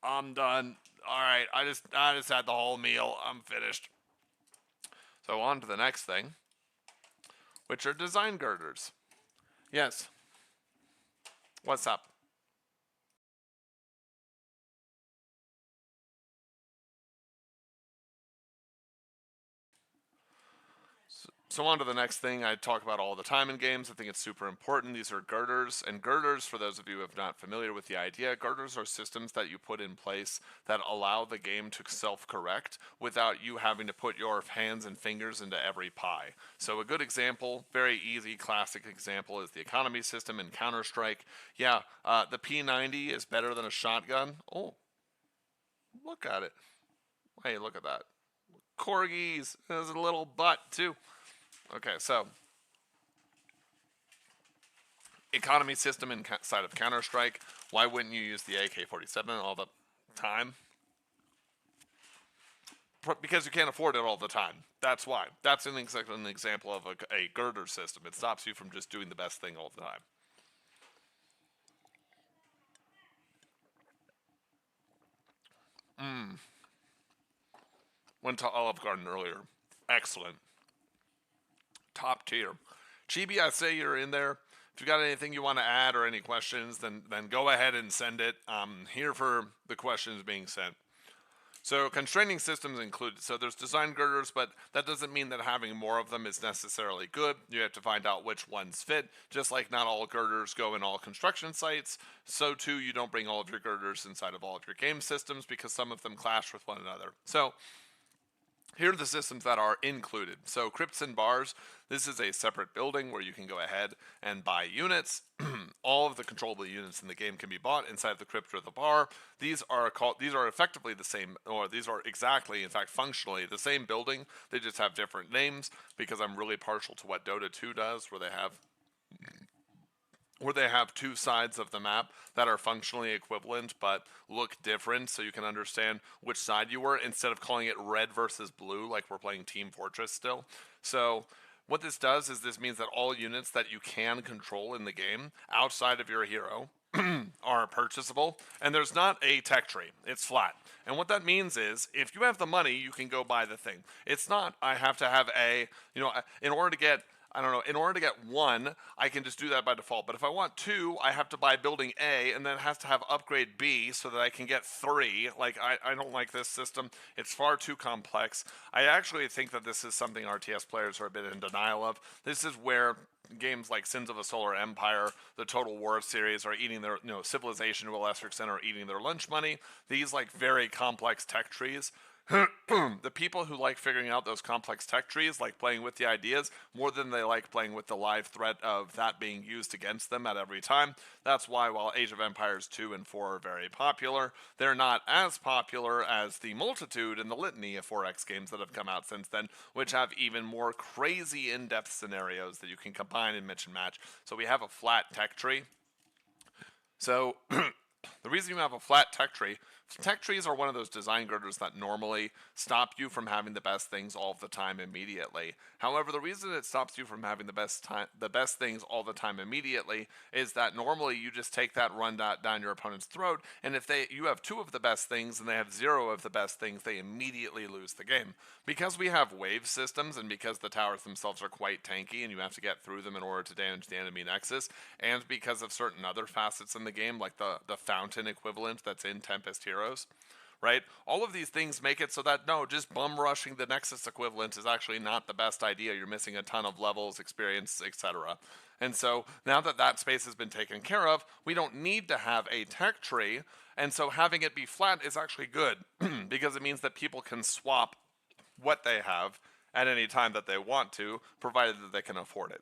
I'm done. Alright, I just had the whole meal, I'm finished. So on to the next thing, which are design girders. Yes. What's up? So on to the next thing I talk about all the time in games. I think it's super important. These are girders. And girders, for those of you who are not familiar with the idea, girders are systems that you put in place that allow the game to self-correct without you having to put your hands and fingers into every pie. So a good example, very easy, classic example, is the economy system in Counter-Strike. Yeah, the P90 is better than a shotgun. Oh, look at it. Hey, look at that. Corgis. There's a little butt, too. Okay, so economy system inside of Counter-Strike. Why wouldn't you use the AK-47 all the time? Because you can't afford it all the time. That's why. That's an example of a girder system. It stops you from just doing the best thing all the time. Went to Olive Garden earlier. Excellent. Top tier. Chibi, I say you're in there. If you got anything you want to add or any questions, then go ahead and send it. I'm here for the questions being sent. So constraining systems include, so there's design girders, but that doesn't mean that having more of them is necessarily good. You have to find out which ones fit. Just like not all girders go in all construction sites, so too you don't bring all of your girders inside of all of your game systems because some of them clash with one another. So here are the systems that are included. So crypts and bars, this is a separate building where you can go ahead and buy units. All of the controllable units in the game can be bought inside the crypt or the bar. These are effectively the same, or these are exactly, in fact, functionally the same building. They just have different names because I'm really partial to what Dota 2 does, where they have two sides of the map that are functionally equivalent but look different, so you can understand which side you were instead of calling it red versus blue like we're playing Team Fortress still. So what this does is this means that all units that you can control in the game outside of your hero are purchasable, and there's not a tech tree. It's flat. And what that means is if you have the money, you can go buy the thing. It's not I have to have in order to get in order to get 1, I can just do that by default. But if I want 2, I have to buy building A, and then it has to have upgrade B so that I can get 3. Like, I don't like this system. It's far too complex. I actually think that this is something RTS players are a bit in denial of. This is where games like Sins of a Solar Empire, the Total War series are eating their, Civilization to a lesser extent are eating their lunch money. These, like, very complex tech trees. The people who like figuring out those complex tech trees like playing with the ideas more than they like playing with the live threat of that being used against them at every time. That's why while Age of Empires 2 and 4 are very popular, they're not as popular as the multitude and the litany of 4X games that have come out since then, which have even more crazy in-depth scenarios that you can combine and mix and match. So we have a flat tech tree. So the reason you have a flat tech trees are one of those design girders that normally stop you from having the best things all the time immediately. However, the reason it stops you from having the best things all the time immediately is that normally you just take that run down your opponent's throat, and if you have 2 of the best things and they have 0 of the best things, they immediately lose the game. Because we have wave systems and because the towers themselves are quite tanky and you have to get through them in order to damage the enemy nexus, and because of certain other facets in the game like the fountain equivalent that's in Tempest Heroes, right? All of these things make it so that just bum rushing the Nexus equivalent is actually not the best idea. You're missing a ton of levels, experience, etc. And so now that that space has been taken care of, we don't need to have a tech tree, and so having it be flat is actually good because it means that people can swap what they have at any time that they want to, provided that they can afford it.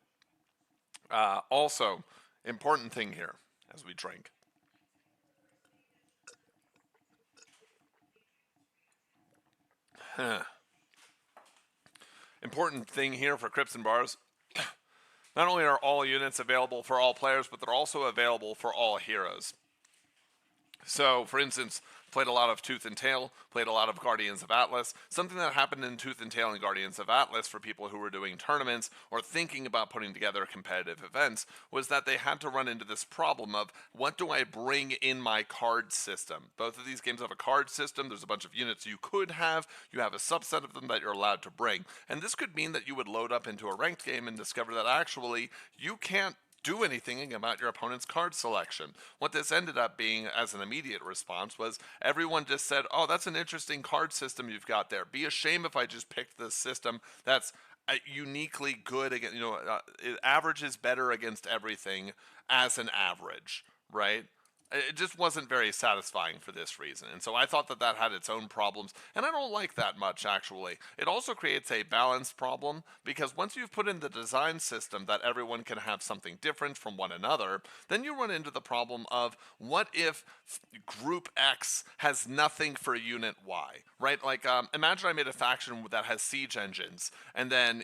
Also, important thing here as we drink. Important thing here for crypts and bars. Not only are all units available for all players, but they're also available for all heroes. So, for instance, played a lot of Tooth and Tail, played a lot of Guardians of Atlas. Something that happened in Tooth and Tail and Guardians of Atlas for people who were doing tournaments or thinking about putting together competitive events was that they had to run into this problem of, what do I bring in my card system? Both of these games have a card system. There's a bunch of units you could have. You have a subset of them that you're allowed to bring. And this could mean that you would load up into a ranked game and discover that actually you can't do anything about your opponent's card selection. What this ended up being as an immediate response was everyone just said, oh, that's an interesting card system you've got there. Be a shame if I just picked this system that's uniquely good against, it averages better against everything as an average, right? It just wasn't very satisfying for this reason. And so I thought that that had its own problems, and I don't like that much, actually. It also creates a balance problem, because once you've put in the design system that everyone can have something different from one another, then you run into the problem of, what if group X has nothing for unit Y, right? Like, imagine I made a faction that has siege engines, and then,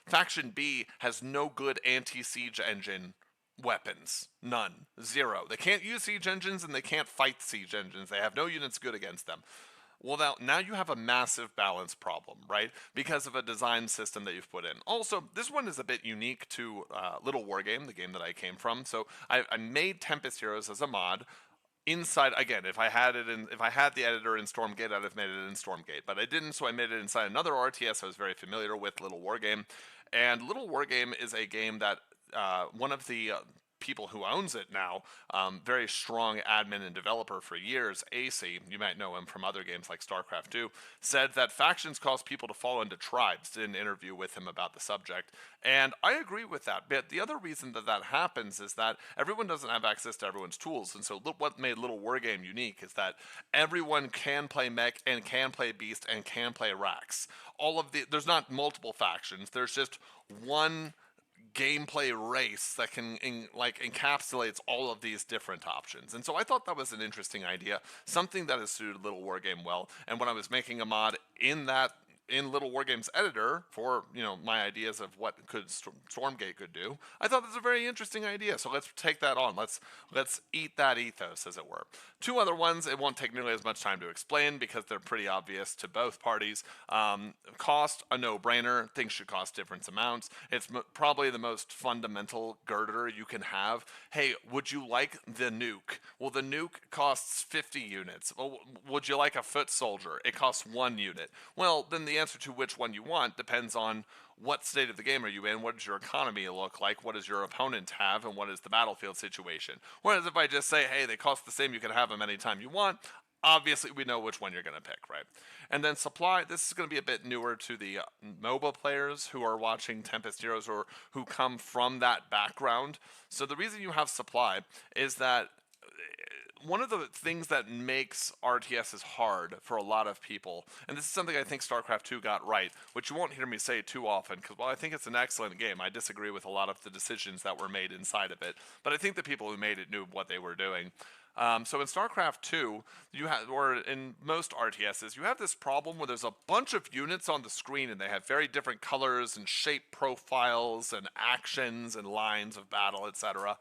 faction B has no good anti-siege engine weapons. None. 0. They can't use siege engines and they can't fight siege engines. They have no units good against them. Well, now you have a massive balance problem, right? Because of a design system that you've put in. Also, this one is a bit unique to Little Wargame, the game that I came from. So I made Tempest Heroes as a mod. Inside, again, if I had the editor in Stormgate, I'd have made it in Stormgate, but I didn't, so I made it inside another RTS I was very familiar with, Little Wargame. And Little Wargame is a game that one of the people who owns it now, very strong admin and developer for years, AC, you might know him from other games like StarCraft 2, said that factions cause people to fall into tribes. Did an interview with him about the subject, and I agree with that. But the other reason that that happens is that everyone doesn't have access to everyone's tools, and so what made Little Wargame unique is that everyone can play Mech and can play Beast and can play Rax. There's not multiple factions. There's just one gameplay race that can encapsulates all of these different options. And so I thought that was an interesting idea, something that has suited Little Wargame well. And when I was making a mod in Little Wargame's editor for, my ideas of what Stormgate could do, I thought this was a very interesting idea. So let's take that on. Let's eat that ethos, as it were. Two other ones, it won't take nearly as much time to explain because they're pretty obvious to both parties. Cost, a no-brainer. Things should cost different amounts. It's probably the most fundamental girder you can have. Hey, would you like the nuke? Well, the nuke costs 50 units. Well, would you like a foot soldier? It costs 1 unit. Well, then the answer to which one you want depends on what state of the game are you in, what does your economy look like, what does your opponent have, and what is the battlefield situation. Whereas if I just say, hey, they cost the same, you can have them anytime you want, obviously we know which one you're going to pick, right? And then supply, this is going to be a bit newer to the MOBA players who are watching Tempest Heroes or who come from that background. So the reason you have supply is that one of the things that makes RTSs hard for a lot of people, and this is something I think StarCraft 2 got right, which you won't hear me say too often, because while I think it's an excellent game, I disagree with a lot of the decisions that were made inside of it. But I think the people who made it knew what they were doing. So in StarCraft 2, or in most RTSs, you have this problem where there's a bunch of units on the screen and they have very different colors and shape profiles and actions and lines of battle, etc.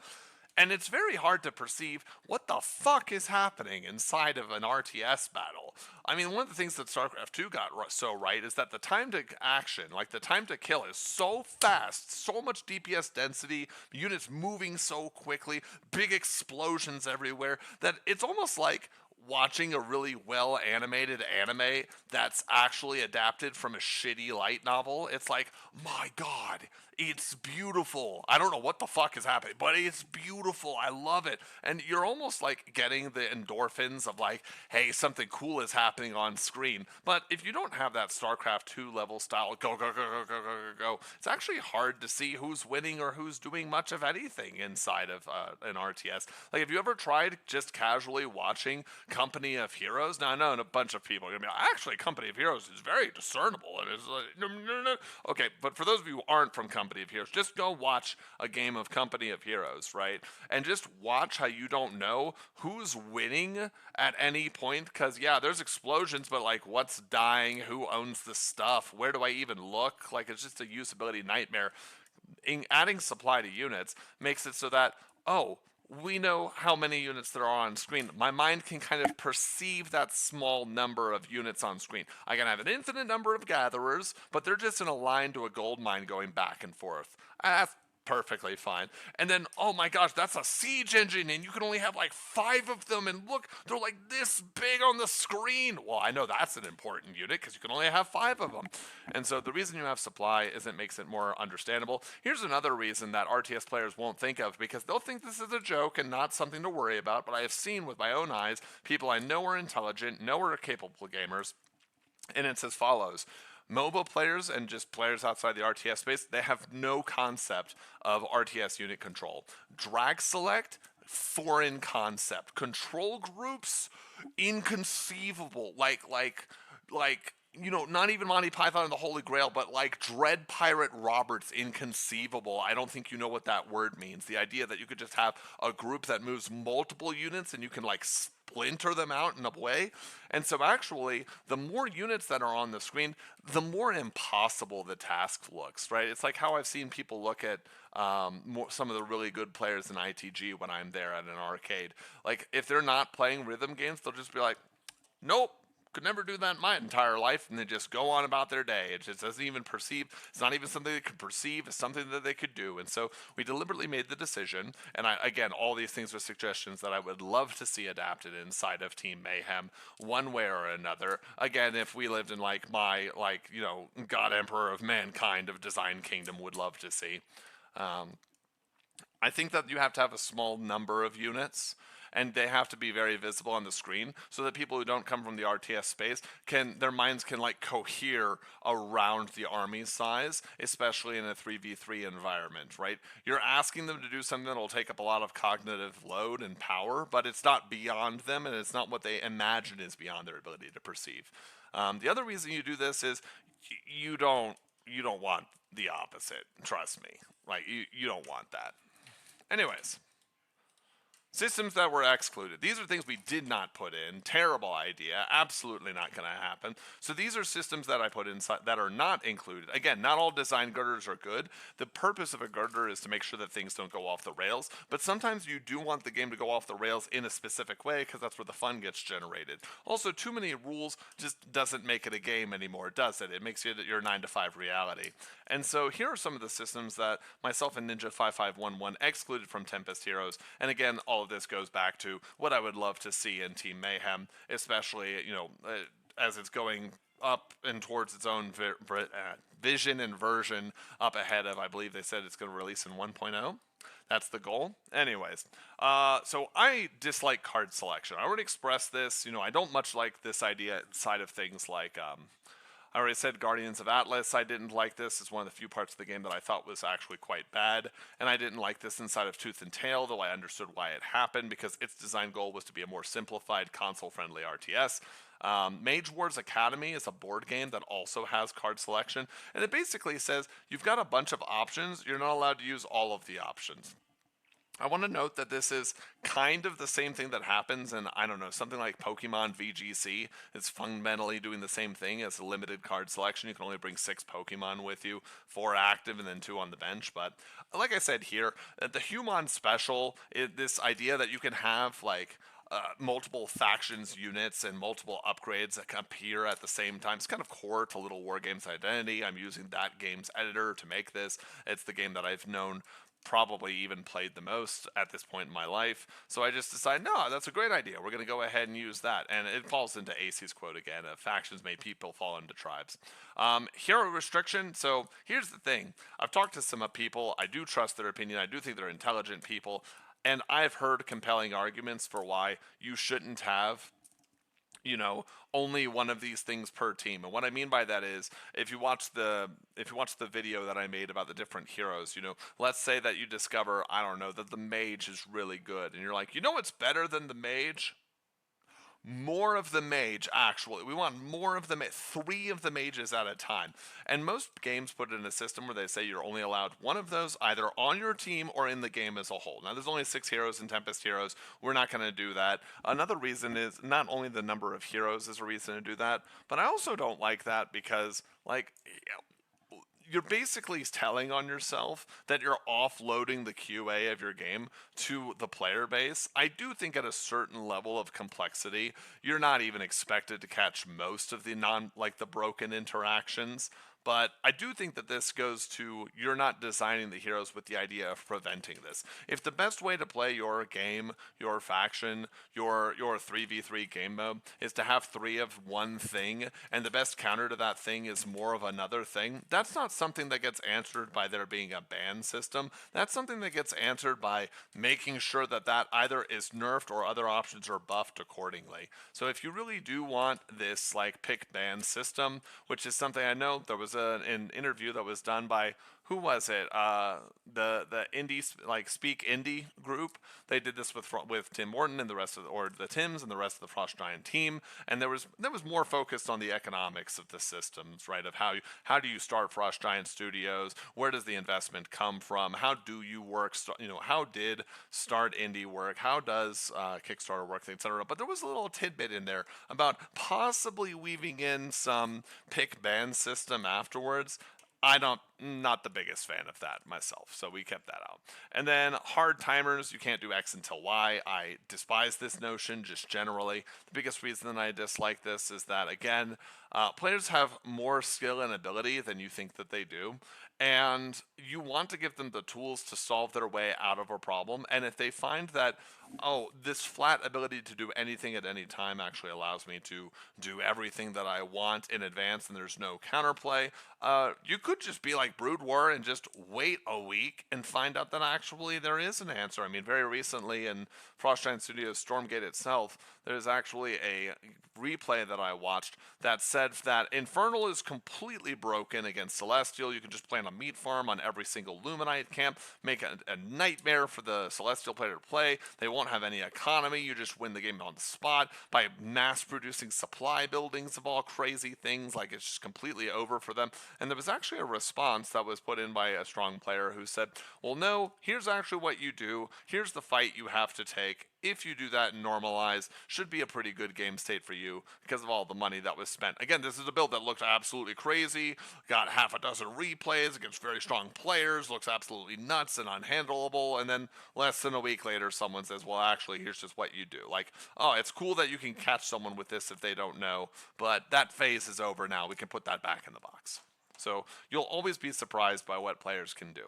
And it's very hard to perceive what the fuck is happening inside of an RTS battle. I mean, one of the things that StarCraft 2 got so right is that the time to action, like the time to kill, is so fast, so much DPS density, units moving so quickly, big explosions everywhere, that it's almost like watching a really well animated anime that's actually adapted from a shitty light novel. It's like, my god, it's beautiful. I don't know what the fuck is happening, but it's beautiful. I love it. And you're almost like getting the endorphins of like, hey, something cool is happening on screen. But if you don't have that StarCraft 2 level style, go, go, go, go, go, go, go, go, it's actually hard to see who's winning or who's doing much of anything inside of an RTS. Like, have you ever tried just casually watching Company of Heroes? Now, I know a bunch of people are going to be like, actually, Company of Heroes is very discernible. And it's like, no. Okay, but for those of you who aren't from Company of Heroes, just go watch a game of Company of Heroes, right? And just watch how you don't know who's winning at any point. Because, yeah, there's explosions, but, like, what's dying? Who owns the stuff? Where do I even look? Like, it's just a usability nightmare. Adding supply to units makes it so that, oh, we know how many units there are on screen. My mind can kind of perceive that small number of units on screen. I can have an infinite number of gatherers, but they're just in a line to a gold mine going back and forth. That's perfectly fine. And then, oh my gosh, that's a siege engine, and you can only have like 5 of them, and look, they're like this big on the screen. Well, I know that's an important unit because you can only have 5 of them. And so the reason you have supply is it makes it more understandable. Here's another reason that RTS players won't think of, because they'll think this is a joke and not something to worry about, but I have seen with my own eyes people I know are intelligent, know are capable gamers, and it's as follows. MOBA players and just players outside the RTS space, they have no concept of RTS unit control. Drag select, foreign concept. Control groups, inconceivable. Like not even Monty Python and the Holy Grail, but like Dread Pirate Roberts, inconceivable. I don't think you know what that word means. The idea that you could just have a group that moves multiple units and you can like splinter them out in a way. And so actually, the more units that are on the screen, the more impossible the task looks, right? It's like how I've seen people look at some of the really good players in ITG when I'm there at an arcade. Like, if they're not playing rhythm games, they'll just be like, nope. Could never do that in my entire life, and they just go on about their day. It just doesn't even perceive. It's not even something they could perceive. It's something that they could do. And so we deliberately made the decision. And again, all these things are suggestions that I would love to see adapted inside of Team Mayhem, one way or another. Again, if we lived in like my God Emperor of Mankind of Design Kingdom, would love to see. I think that you have to have a small number of units, and they have to be very visible on the screen so that people who don't come from the RTS space their minds can like cohere around the army size, especially in a 3v3 environment, right? You're asking them to do something that'll take up a lot of cognitive load and power, but it's not beyond them, and it's not what they imagine is beyond their ability to perceive. The other reason you do this is you don't want the opposite. Trust me, like you don't want that. Anyways, systems that were excluded. These are things we did not put in. Terrible idea. Absolutely not going to happen. So these are systems that I put inside that are not included. Again, not all design girders are good. The purpose of a girder is to make sure that things don't go off the rails. But sometimes you do want the game to go off the rails in a specific way because that's where the fun gets generated. Also, too many rules just doesn't make it a game anymore, does it? It makes it your 9-to-5 reality. And so here are some of the systems that myself and Ninja5511 excluded from Tempest Heroes. And again, all of this goes back to what I would love to see in Team Mayhem, especially, as it's going up and towards its own vision and version up ahead of, I believe they said it's going to release in 1.0. That's the goal. Anyways, so I dislike card selection. I already expressed this. I don't much like this idea side of things like I already said Guardians of Atlas. I didn't like this. It's one of the few parts of the game that I thought was actually quite bad. And I didn't like this inside of Tooth and Tail, though I understood why it happened, because its design goal was to be a more simplified, console-friendly RTS. Mage Wars Academy is a board game that also has card selection. And it basically says you've got a bunch of options. You're not allowed to use all of the options. I want to note that this is kind of the same thing that happens in, I don't know, something like Pokemon VGC. It's fundamentally doing the same thing as a limited card selection. You can only bring 6 Pokemon with you, 4 active and then 2 on the bench. But like I said here, the Human Special is this idea that you can have like multiple factions units and multiple upgrades that appear at the same time. It's kind of core to Little War Games identity. I'm using that game's editor to make this. It's the game that I've known probably even played the most at this point in my life. So I just decided, no, that's a great idea. We're going to go ahead and use that. And it falls into AC's quote again, factions make people fall into tribes. Hero restriction. So here's the thing. I've talked to some people. I do trust their opinion. I do think they're intelligent people. And I've heard compelling arguments for why you shouldn't have only one of these things per team. And what I mean by that is, if you watch the video that I made about the different heroes, let's say that you discover, I don't know, that the mage is really good, and you're like, what's better than the mage? More of the mage, actually. We want more of the 3 of the mages at a time. And most games put it in a system where they say you're only allowed one of those either on your team or in the game as a whole. Now, there's only 6 heroes in Tempest Heroes. We're not going to do that. Another reason is not only the number of heroes is a reason to do that, but I also don't like that because, you're basically telling on yourself that you're offloading the QA of your game to the player base. I do think at a certain level of complexity, you're not even expected to catch most of the the broken interactions. But I do think that this goes to, you're not designing the heroes with the idea of preventing this. If the best way to play your game, your faction, your 3v3 game mode is to have 3 of one thing, and the best counter to that thing is more of another thing, that's not something that gets answered by there being a ban system. That's something that gets answered by making sure that that either is nerfed or other options are buffed accordingly. So if you really do want this pick ban system, which is something I know there was an interview that was done by, who was it? The indie Speak Indie group. They did this with Tim Morton and the rest of the Tims and the rest of the Frost Giant team, and there was more focused on the economics of the systems, right? Of how do you start Frost Giant Studios? Where does the investment come from? How do you work? How did Start Indie work? How does Kickstarter work, etc. But there was a little tidbit in there about possibly weaving in some pick ban system afterwards. Not the biggest fan of that myself, so we kept that out. And then hard timers, you can't do X until Y. I despise this notion just generally. The biggest reason that I dislike this is that, again, players have more skill and ability than you think that they do, and you want to give them the tools to solve their way out of a problem. And if they find that, this flat ability to do anything at any time actually allows me to do everything that I want in advance and there's no counterplay, you could just be like Brood War and just wait a week and find out that actually there is an answer. I mean, very recently in Frost Giant Studios Stormgate itself, there's actually a replay that I watched that said that Infernal is completely broken against Celestial. You can just plant a meat farm on every single Luminite camp, make a nightmare for the Celestial player to play. They won't have any economy. You just win the game on the spot by mass producing supply buildings of all crazy things. Like, it's just completely over for them. And there was actually a response that was put in by a strong player who said, well, no, here's actually what you do. Here's the fight you have to take. If you do that and normalize, should be a pretty good game state for you because of all the money that was spent. Again, this is a build that looked absolutely crazy, got half a dozen replays against very strong players, looks absolutely nuts and unhandleable, and then less than a week later, someone says, well, actually, here's just what you do. Like, oh, it's cool that you can catch someone with this if they don't know, but that phase is over now. We can put that back in the box. So you'll always be surprised by what players can do.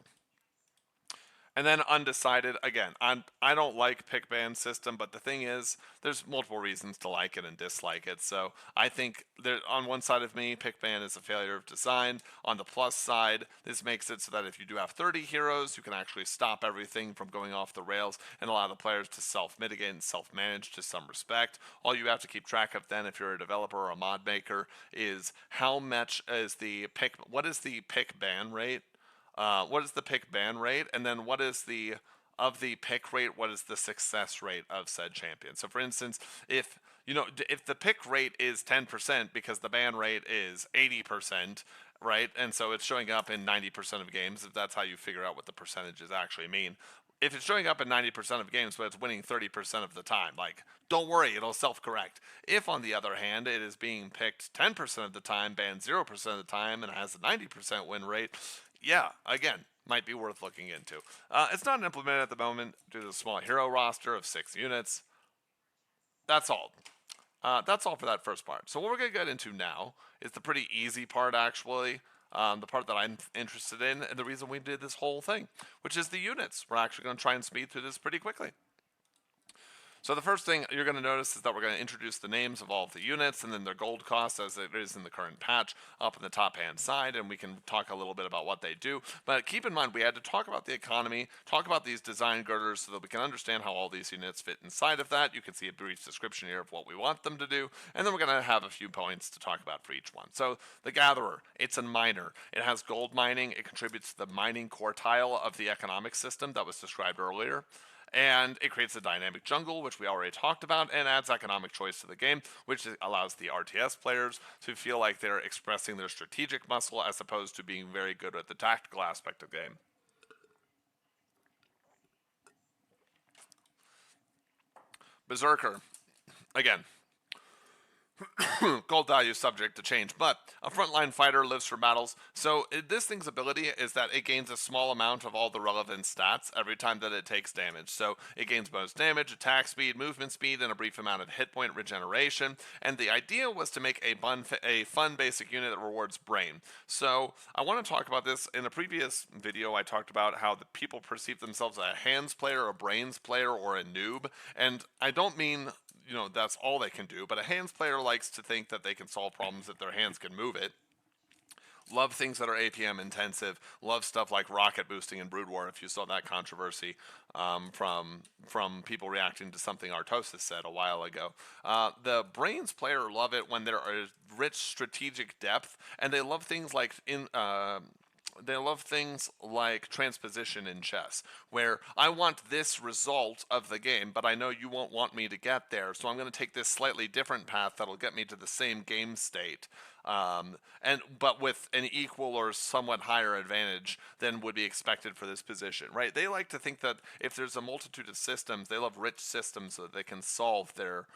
And then Undecided, again, I don't like pick ban system, but the thing is, there's multiple reasons to like it and dislike it. So I think there, on one side of me, pick ban is a failure of design. On the plus side, this makes it so that if you do have 30 heroes, you can actually stop everything from going off the rails and allow the players to self-mitigate and self-manage to some respect. All you have to keep track of then, if you're a developer or a mod maker, is how much is the pick, what is the pick ban rate? What is the pick ban rate, and then what is the of the pick rate, what is the success rate of said champion? So for instance, if if the pick rate is 10% because the ban rate is 80%, right? And so it's showing up in 90% of games, if that's how you figure out what the percentages actually mean. If it's showing up in 90% of games, but it's winning 30% of the time, like, don't worry, it'll self-correct. If, on the other hand, it is being picked 10% of the time, banned 0% of the time, and has a 90% win rate, yeah, again, might be worth looking into. It's not implemented at the moment due to the small hero roster of 6 units. That's all. That's all for that first part. So what we're going to get into now is the pretty easy part, actually. The part that I'm interested in, and the reason we did this whole thing, which is the units. We're actually going to try and speed through this pretty quickly. So the first thing you're going to notice is that we're going to introduce the names of all of the units and then their gold cost as it is in the current patch up in the top hand side, and we can talk a little bit about what they do. But keep in mind, we had to talk about the economy, talk about these design girders so that we can understand how all these units fit inside of that. You can see a brief description here of what we want them to do, and then we're going to have a few points to talk about for each one. So the Gatherer, it's a miner. It has gold mining. It contributes to the mining quartile of the economic system that was described earlier. And it creates a dynamic jungle, which we already talked about, and adds economic choice to the game, which allows the RTS players to feel like they're expressing their strategic muscle as opposed to being very good at the tactical aspect of the game. Berserker, again, gold value is subject to change, but a frontline fighter lives for battles. So this thing's ability is that it gains a small amount of all the relevant stats every time that it takes damage. So it gains bonus damage, attack speed, movement speed, and a brief amount of hit point regeneration. And the idea was to make a fun basic unit that rewards brain. So I want to talk about this. In a previous video, I talked about how the people perceive themselves as a hands player, a brains player, or a noob. And I don't mean that's all they can do, but a hands player likes to think that they can solve problems if their hands can move it. Love things that are APM intensive. Love stuff like rocket boosting in Brood War, if you saw that controversy from people reacting to something Artosis said a while ago. The brains player love it when there is rich strategic depth, and they love things like they love things like transposition in chess, where I want this result of the game, but I know you won't want me to get there, so I'm going to take this slightly different path that'll get me to the same game state, but with an equal or somewhat higher advantage than would be expected for this position, right? They like to think that if there's a multitude of systems, they love rich systems so that they can solve their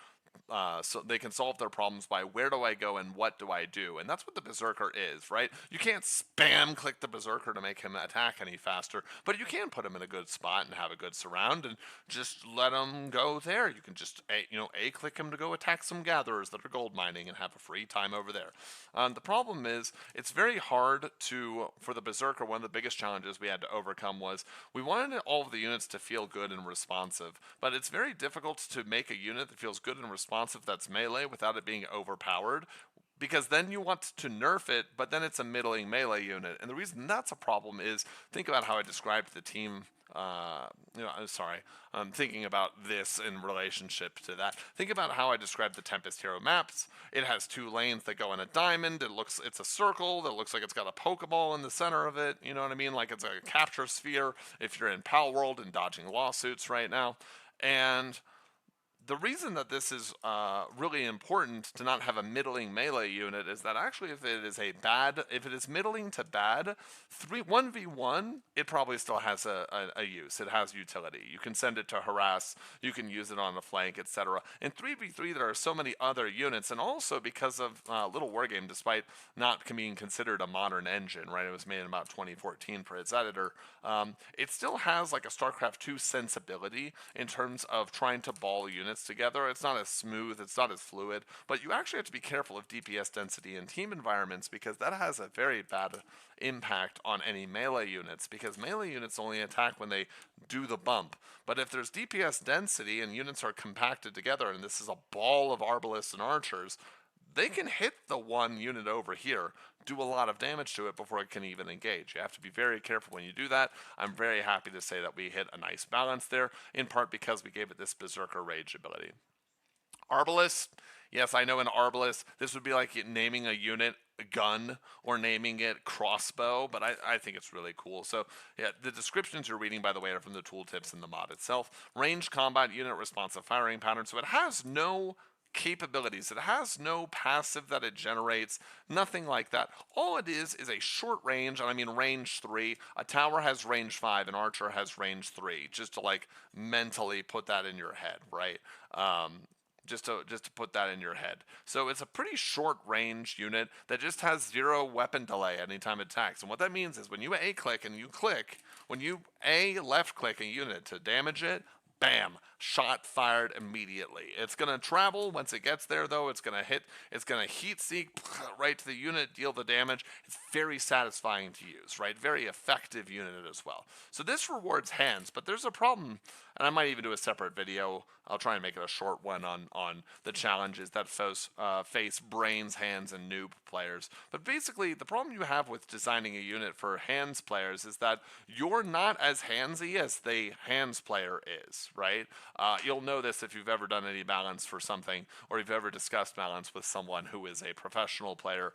problems by where do I go and what do I do, and that's what the Berserker is, right? You can't spam click the Berserker to make him attack any faster, but you can put him in a good spot and have a good surround and just let him go there. You can just click him to go attack some gatherers that are gold mining and have a free time over there. The problem is it's very hard for the Berserker. One of the biggest challenges we had to overcome was we wanted all of the units to feel good and responsive, but it's very difficult to make a unit that feels good and responsive that's melee without it being overpowered, because then you want to nerf it, but then it's a middling melee unit. And the reason that's a problem is, think about how I described the team. I'm sorry, I'm thinking about this in relationship to that. Think about how I described the Tempest Hero maps. It has 2 lanes that go in a diamond. It's a circle that looks like it's got a Pokeball in the center of it. You know what I mean? Like it's a capture sphere if you're in Pal World and dodging lawsuits right now. And the reason that this is really important to not have a middling melee unit is that actually if it is middling to bad, 1v1, it probably still has a use. It has utility. You can send it to harass, you can use it on the flank, etc. In 3v3, there are so many other units, and also because of Little Wargame, despite not being considered a modern engine, right? It was made in about 2014 for its editor. It still has like a StarCraft 2 sensibility in terms of trying to ball units together. It's not as smooth, it's not as fluid, but you actually have to be careful of DPS density in team environments, because that has a very bad impact on any melee units, because melee units only attack when they do the bump. But if there's DPS density and units are compacted together, and this is a ball of Arbalists and Archers, they can hit the one unit over here, do a lot of damage to it before it can even engage. You have to be very careful when you do that. I'm very happy to say that we hit a nice balance there, in part because we gave it this Berserker Rage ability. Arbalest, yes, I know in Arbalest, this would be like naming a unit a gun or naming it crossbow, but I think it's really cool. So yeah, the descriptions you're reading, by the way, are from the tooltips in the mod itself. Ranged combat unit responsive firing pattern, so it has no capabilities. It has no passive that it generates, nothing like that. All it is a short range, and I mean range 3. A tower has range 5, an archer has range 3, just to like mentally put that in your head, right? Just to put that in your head. So it's a pretty short range unit that just has 0 weapon delay anytime it attacks. And what that means is when you A-click and you click, when you left-click a unit to damage it, bam, shot fired immediately. It's going to travel. Once it gets there, though, it's going to heat seek right to the unit, deal the damage. It's very satisfying to use, right? Very effective unit as well. So this rewards hands, but there's a problem, and I might even do a separate video. I'll try and make it a short one on the challenges that face brains, hands, and noob players. But basically, the problem you have with designing a unit for hands players is that you're not as handsy as the hands player is, right? You'll know this if you've ever done any balance for something, or you've ever discussed balance with someone who is a professional player,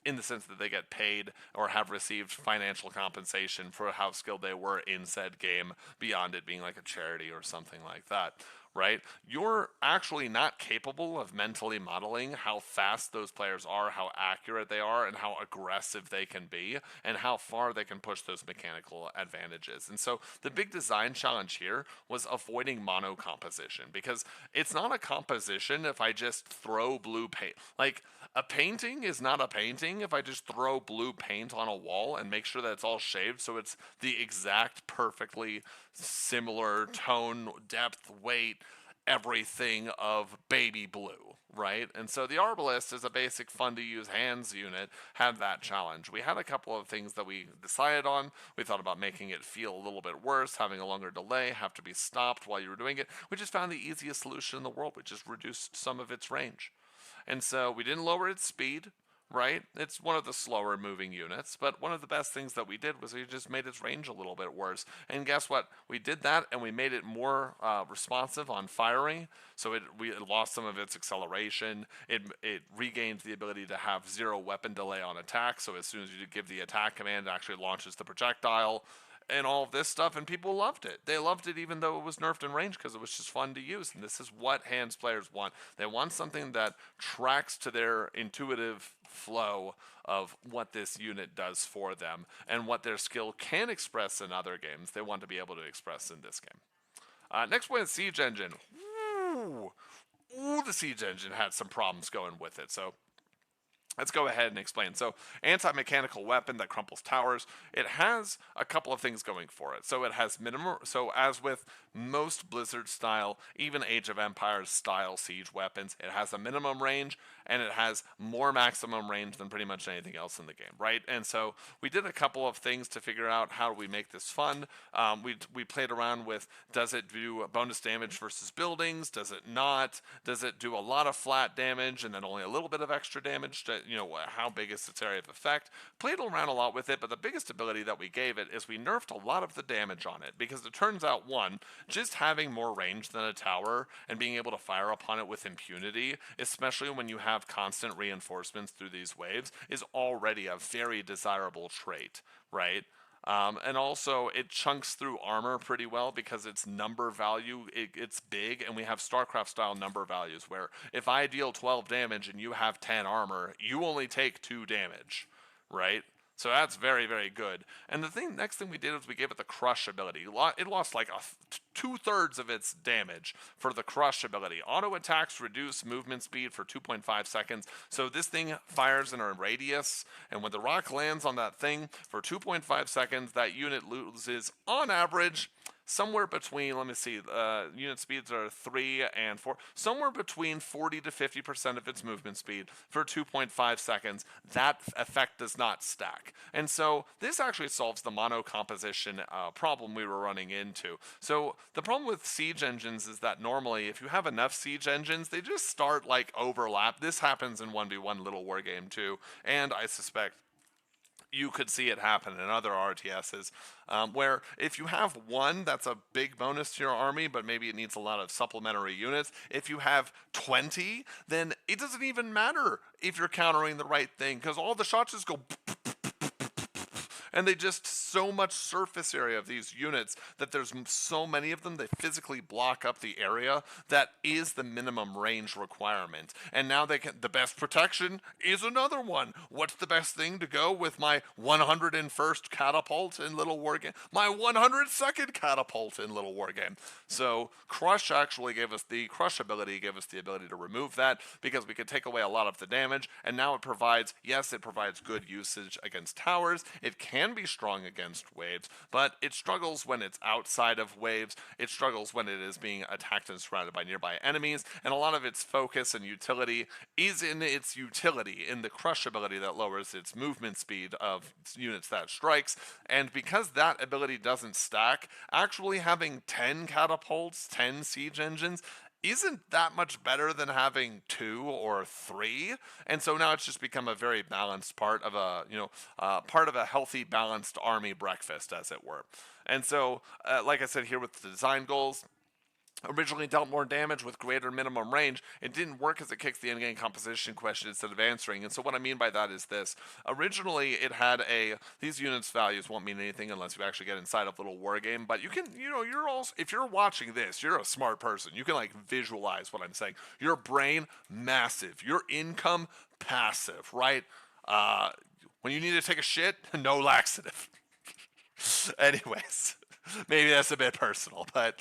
in the sense that they get paid or have received financial compensation for how skilled they were in said game, beyond it being like a charity or something like that. Right? You're actually not capable of mentally modeling how fast those players are, how accurate they are, and how aggressive they can be, and how far they can push those mechanical advantages. And so the big design challenge here was avoiding mono composition, because it's not a composition if I just throw blue paint. Like, a painting is not a painting if I just throw blue paint on a wall and make sure that it's all shaded so it's the exact perfectly similar tone, depth, weight, everything of baby blue, right? And so the Arbalest is a basic fun to use hands unit, had that challenge. We had a couple of things that we decided on. We thought about making it feel a little bit worse, having a longer delay, have to be stopped while you were doing it. We just found the easiest solution in the world. We just reduced some of its range. And so we didn't lower its speed, right? It's one of the slower moving units, but one of the best things that we did was we just made its range a little bit worse. And guess what? We did that, and we made it more responsive on firing, so it lost some of its acceleration. It regained the ability to have 0 weapon delay on attack, so as soon as you give the attack command, it actually launches the projectile. And all of this stuff, and people loved it. They loved it even though it was nerfed in range, because it was just fun to use. And this is what hands players want. They want something that tracks to their intuitive flow of what this unit does for them and what their skill can express in other games. They want to be able to express in this game. Next one is Siege Engine. Ooh, the Siege Engine had some problems going with it. So Let's go ahead and explain. So, anti-mechanical weapon that crumples towers. It has a couple of things going for it. So it has minimum. So as with most Blizzard style, even Age of Empires style siege weapons, it has a minimum range and it has more maximum range than pretty much anything else in the game, right? And so we did a couple of things to figure out how do we make this fun. We played around with, does it do bonus damage versus buildings? Does it not? Does it do a lot of flat damage and then only a little bit of extra damage? How big is its area of effect? Played around a lot with it, but the biggest ability that we gave it is we nerfed a lot of the damage on it, because it turns out, one, just having more range than a tower and being able to fire upon it with impunity, especially when you have constant reinforcements through these waves, is already a very desirable trait, right? And also, it chunks through armor pretty well because its number value, it's big, and we have StarCraft-style number values where if I deal 12 damage and you have 10 armor, you only take 2 damage, right? So that's very, very good. And the next thing we did was we gave it the Crush ability. It lost like 2/3 of its damage for the Crush ability. Auto attacks reduce movement speed for 2.5 seconds. So this thing fires in a radius, and when the rock lands on that thing for 2.5 seconds, that unit loses, on average, somewhere between, let me see, unit speeds are 3 and 4, somewhere between 40 to 50% of its movement speed for 2.5 seconds. That effect does not stack. And so this actually solves the mono composition problem we were running into. So the problem with siege engines is that normally if you have enough siege engines, they just start like overlap. This happens in 1v1 Little War Game too, and I suspect you could see it happen in other RTSs, where if you have one, that's a big bonus to your army, but maybe it needs a lot of supplementary units. If you have 20, then it doesn't even matter if you're countering the right thing, because all the shots just go and they just so much surface area of these units that there's so many of them, they physically block up the area that is the minimum range requirement. And now the best protection is another one. What's the best thing to go with my 101st catapult in Little War Game? My 102nd catapult in Little War Game. So Crush actually gave us the Crush ability, gave us the ability to remove that because we could take away a lot of the damage, and now it provides good usage against towers. It can be strong against waves, but it struggles when it's outside of waves. It struggles when it is being attacked and surrounded by nearby enemies, and a lot of its focus and utility is in its utility, in the Crush ability that lowers its movement speed of units that strikes. And because that ability doesn't stack, actually having 10 catapults, 10 siege engines, isn't that much better than having 2 or 3. And so now it's just become a very balanced part of a healthy, balanced army breakfast, as it were. And so, like I said here with the design goals, originally dealt more damage with greater minimum range. It didn't work as it kicks the endgame composition question instead of answering. And so what I mean by that is this. Originally, it had these units values won't mean anything unless you actually get inside of Little War Game. But you can, you're also, if you're watching this, you're a smart person. You can like visualize what I'm saying. Your brain, massive. Your income, passive, right? When you need to take a shit, no laxative. Anyways, maybe that's a bit personal, but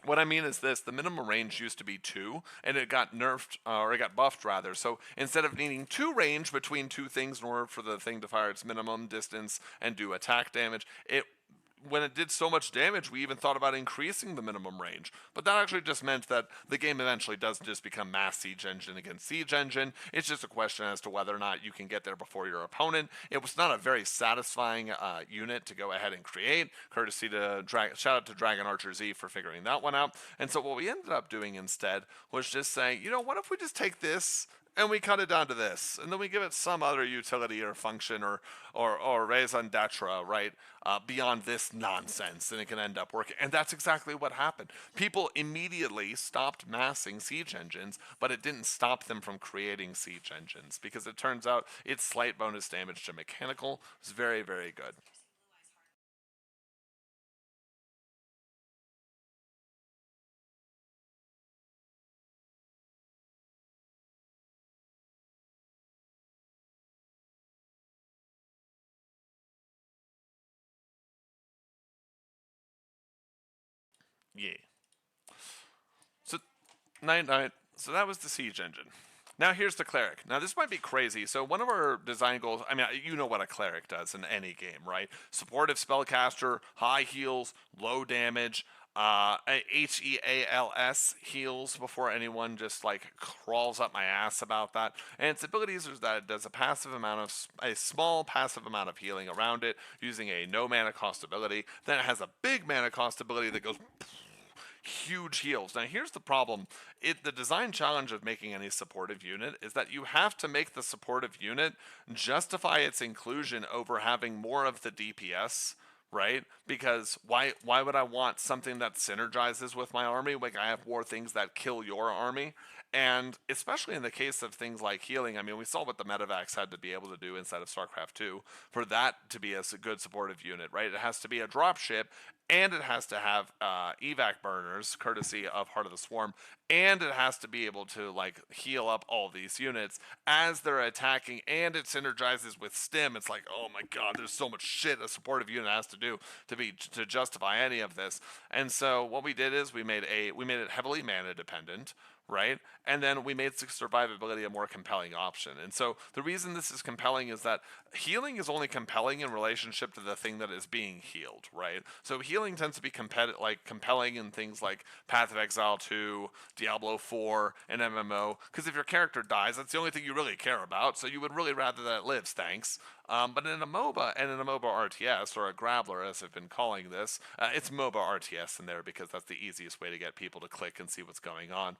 what I mean is this: the minimum range used to be 2, and it got nerfed, or it got buffed rather. So instead of needing 2 range between 2 things in order for the thing to fire its minimum distance and do attack damage, when it did so much damage, we even thought about increasing the minimum range. But that actually just meant that the game eventually doesn't just become mass siege engine against siege engine. It's just a question as to whether or not you can get there before your opponent. It was not a very satisfying unit to go ahead and create. Courtesy to shout out to Dragon Archer Z for figuring that one out. And so what we ended up doing instead was just saying, what if we just take this and we cut it down to this, and then we give it some other utility or function or raison d'etre, right, beyond this nonsense, and it can end up working. And that's exactly what happened. People immediately stopped massing siege engines, but it didn't stop them from creating siege engines, because it turns out its slight bonus damage to mechanical was very, very good. Yeah. So, night night. So that was the siege engine. Now here's the Cleric. Now this might be crazy. So one of our design goals, I mean, you know what a Cleric does in any game, right? Supportive spellcaster, high heals, low damage, HEALS, heals, before anyone just like crawls up my ass about that. And its abilities is that it does a small passive amount of healing around it using a no mana cost ability. Then it has a big mana cost ability that goes huge heals. Now here's the problem. The design challenge of making any supportive unit is that you have to make the supportive unit justify its inclusion over having more of the DPS, right? Because why would I want something that synergizes with my army? Like, I have more things that kill your army. And especially in the case of things like healing, I mean, we saw what the Medivacs had to be able to do inside of StarCraft 2 for that to be a good supportive unit, right? It has to be a dropship, and it has to have evac burners, courtesy of Heart of the Swarm, and it has to be able to like heal up all these units as they're attacking, and it synergizes with stim. It's like, oh my god, there's so much shit a supportive unit has to do to justify any of this. And so what we did is we made it heavily mana dependent, right? And then we made survivability a more compelling option. And so the reason this is compelling is that healing is only compelling in relationship to the thing that is being healed, right? So healing tends to be compelling in things like Path of Exile 2, Diablo 4, and MMO, because if your character dies, that's the only thing you really care about, so you would really rather that it lives, thanks. But in a MOBA, and in a MOBA-RTS, or a Grappler as I've been calling this, it's MOBA-RTS in there because that's the easiest way to get people to click and see what's going on.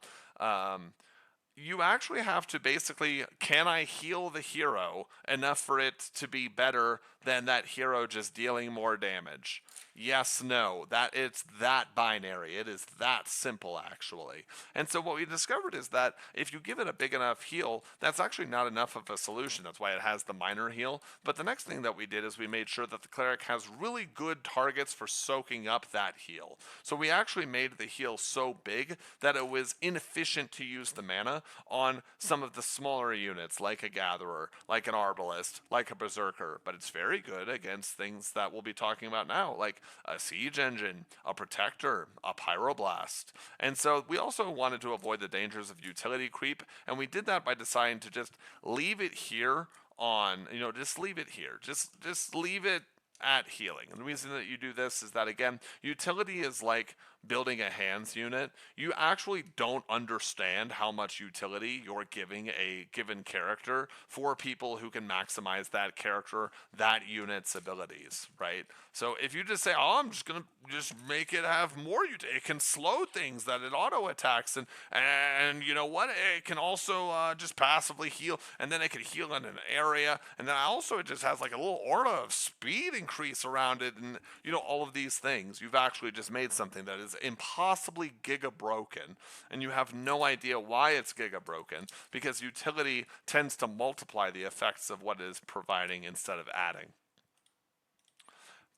You actually have to basically, can I heal the hero enough for it to be better than that hero just dealing more damage? Yes, no. It's that binary. It is that simple, actually. And so what we discovered is that if you give it a big enough heal, that's actually not enough of a solution. That's why it has the minor heal. But the next thing that we did is we made sure that the Cleric has really good targets for soaking up that heal. So we actually made the heal so big that it was inefficient to use the mana on some of the smaller units, like a Gatherer, like an Arbalest, like a Berserker. But it's very good against things that we'll be talking about now, like a Siege Engine, a Protector, a Pyroblast. And so we also wanted to avoid the dangers of utility creep, and we did that by deciding to just leave it here on, just leave it here. Just leave it at healing. And the reason that you do this is that, again, utility is like building a hands unit. You actually don't understand how much utility you're giving a given character for people who can maximize that character, that unit's abilities, right? So if you just say, oh, I'm just going to just make it have more utility, it can slow things that it auto attacks, and you know what, it can also just passively heal, and then it can heal in an area, and then also it just has like a little aura of speed increase around it, and all of these things. You've actually just made something that is impossibly giga broken, and you have no idea why it's giga broken, because utility tends to multiply the effects of what it is providing instead of adding.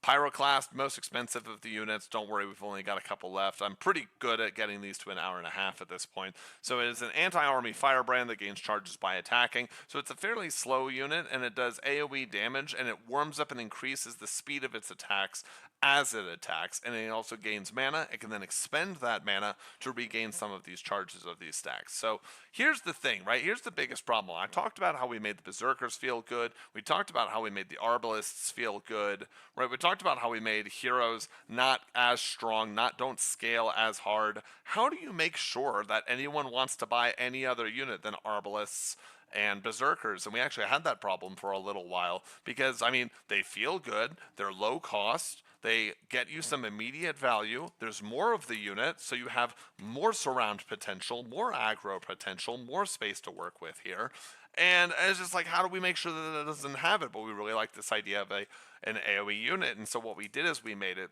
Pyroclast, most expensive of the units. Don't worry, we've only got a couple left. I'm pretty good at getting these to an hour and a half at this point. So it is an anti-army firebrand that gains charges by attacking. So it's a fairly slow unit, and it does AoE damage, and it warms up and increases the speed of its attacks as it attacks, and it also gains mana. It can then expend that mana to regain some of these charges of these stacks. So here's the thing, right? Here's the biggest problem. I talked about how we made the Berserkers feel good. We talked about how we made the Arbalests feel good, right? We talked about how we made heroes not as strong, don't scale as hard. How do you make sure that anyone wants to buy any other unit than Arbalests and Berserkers? And we actually had that problem for a little while because, I mean, they feel good, they're low cost, they get you some immediate value, there's more of the unit, so you have more surround potential, more aggro potential, more space to work with here. And it's just like, how do we make sure that it doesn't have it? But we really like this idea of an AoE unit, and so what we did is we made it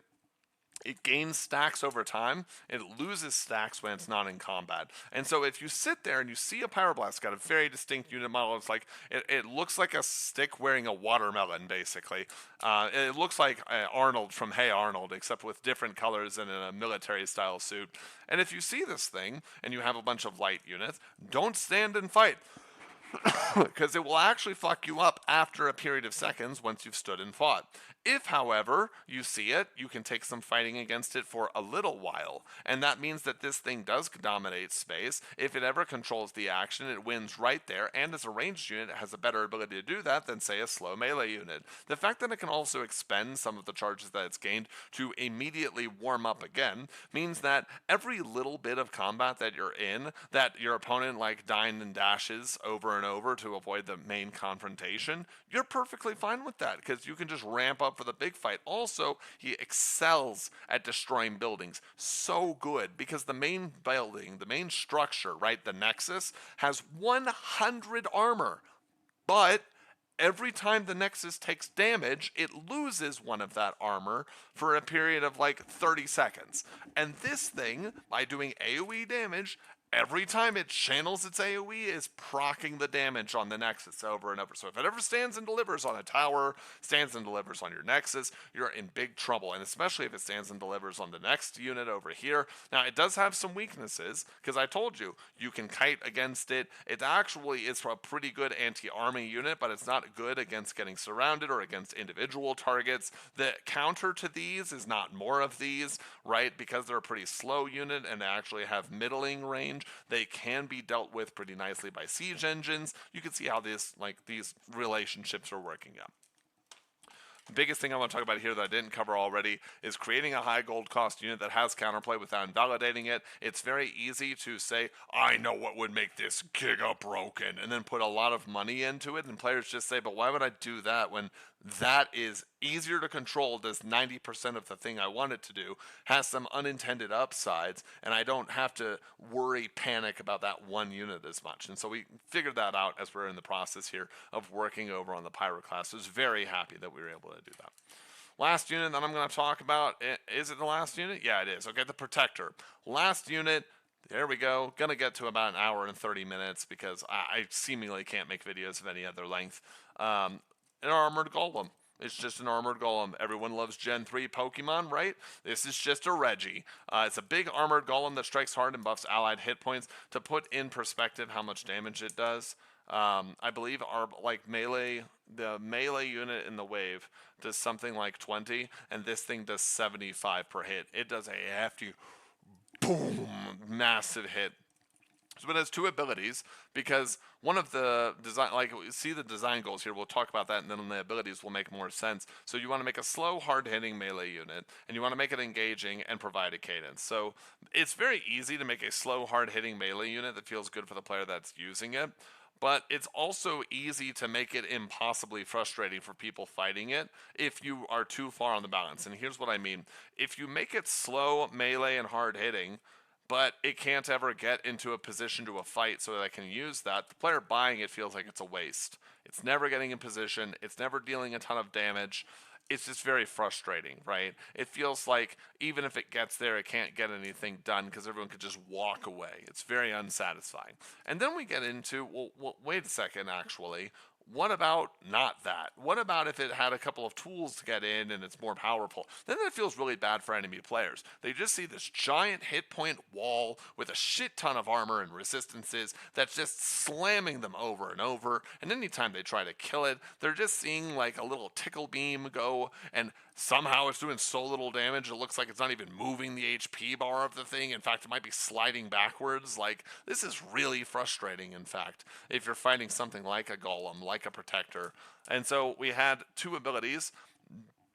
gains stacks over time, it loses stacks when it's not in combat. And so if you sit there and you see a Pyroblast, got a very distinct unit model, it's like, it looks like a stick wearing a watermelon, basically. It looks like Arnold from Hey Arnold, except with different colors and in a military-style suit. And if you see this thing, and you have a bunch of light units, don't stand and fight. Because it will actually fuck you up after a period of seconds once you've stood and fought. If, however, you see it, you can take some fighting against it for a little while, and that means that this thing does dominate space. If it ever controls the action, it wins right there, and as a ranged unit, it has a better ability to do that than, say, a slow melee unit. The fact that it can also expend some of the charges that it's gained to immediately warm up again means that every little bit of combat that you're in, that your opponent like dine and dashes over and over to avoid the main confrontation, you're perfectly fine with that because you can just ramp up for the big fight. Also, he excels at destroying buildings. So good, because the main building, the main structure, right, the Nexus, has 100 armor. But every time the Nexus takes damage, it loses one of that armor for a period of like 30 seconds. And this thing, by doing AoE damage, every time it channels its AoE, is proccing the damage on the Nexus over and over. So if it ever stands and delivers on a tower, stands and delivers on your Nexus, you're in big trouble. And especially if it stands and delivers on the next unit over here. Now, it does have some weaknesses, because I told you, you can kite against it. It actually is a pretty good anti-army unit, but it's not good against getting surrounded or against individual targets. The counter to these is not more of these, right? Because they're a pretty slow unit and they actually have middling range. They can be dealt with pretty nicely by siege engines. You can see how these relationships are working out. The biggest thing I want to talk about here that I didn't cover already is creating a high gold cost unit that has counterplay without invalidating it. It's very easy to say, I know what would make this giga broken, and then put a lot of money into it, and players just say, but why would I do that when that is easier to control, does 90% of the thing I want it to do, has some unintended upsides, and I don't have to worry, panic about that one unit as much. And so we figured that out as we're in the process here of working over on the Pyroclast. So I was very happy that we were able to do that. Last unit that I'm going to talk about, is it the last unit? Yeah, it is. Okay, the Protector. Last unit. There we go. Gonna get to about an hour and 30 minutes because I seemingly can't make videos of any other length. An armored golem. It's just an armored golem. Everyone loves Gen 3 Pokemon, right? This is just a Reggie. It's a big armored golem that strikes hard and buffs allied hit points. To put in perspective how much damage it does, I believe the melee unit in the wave does something like 20, and this thing does 75 per hit. It does a hefty, boom, massive hit. So it has two abilities, because one of the design, like see the design goals here, we'll talk about that, and then the abilities will make more sense. So you want to make a slow, hard-hitting melee unit, and you want to make it engaging and provide a cadence. So it's very easy to make a slow, hard-hitting melee unit that feels good for the player that's using it. But it's also easy to make it impossibly frustrating for people fighting it if you are too far on the balance. And here's what I mean. If you make it slow, melee, and hard-hitting, but it can't ever get into a position to a fight so that I can use that, the player buying it feels like it's a waste. It's never getting in position. It's never dealing a ton of damage. It's just very frustrating, right? It feels like even if it gets there, it can't get anything done because everyone could just walk away. It's very unsatisfying. And then we get into, well, wait a second, actually. What about not that? What about if it had a couple of tools to get in and it's more powerful? Then it feels really bad for enemy players. They just see this giant hit point wall with a shit ton of armor and resistances that's just slamming them over and over. And anytime they try to kill it, they're just seeing like a little tickle beam go, and somehow it's doing so little damage it looks like it's not even moving the HP bar of the thing. In fact, it might be sliding backwards. Like, this is really frustrating, in fact, if you're fighting something like a golem, like a protector. And so we had two abilities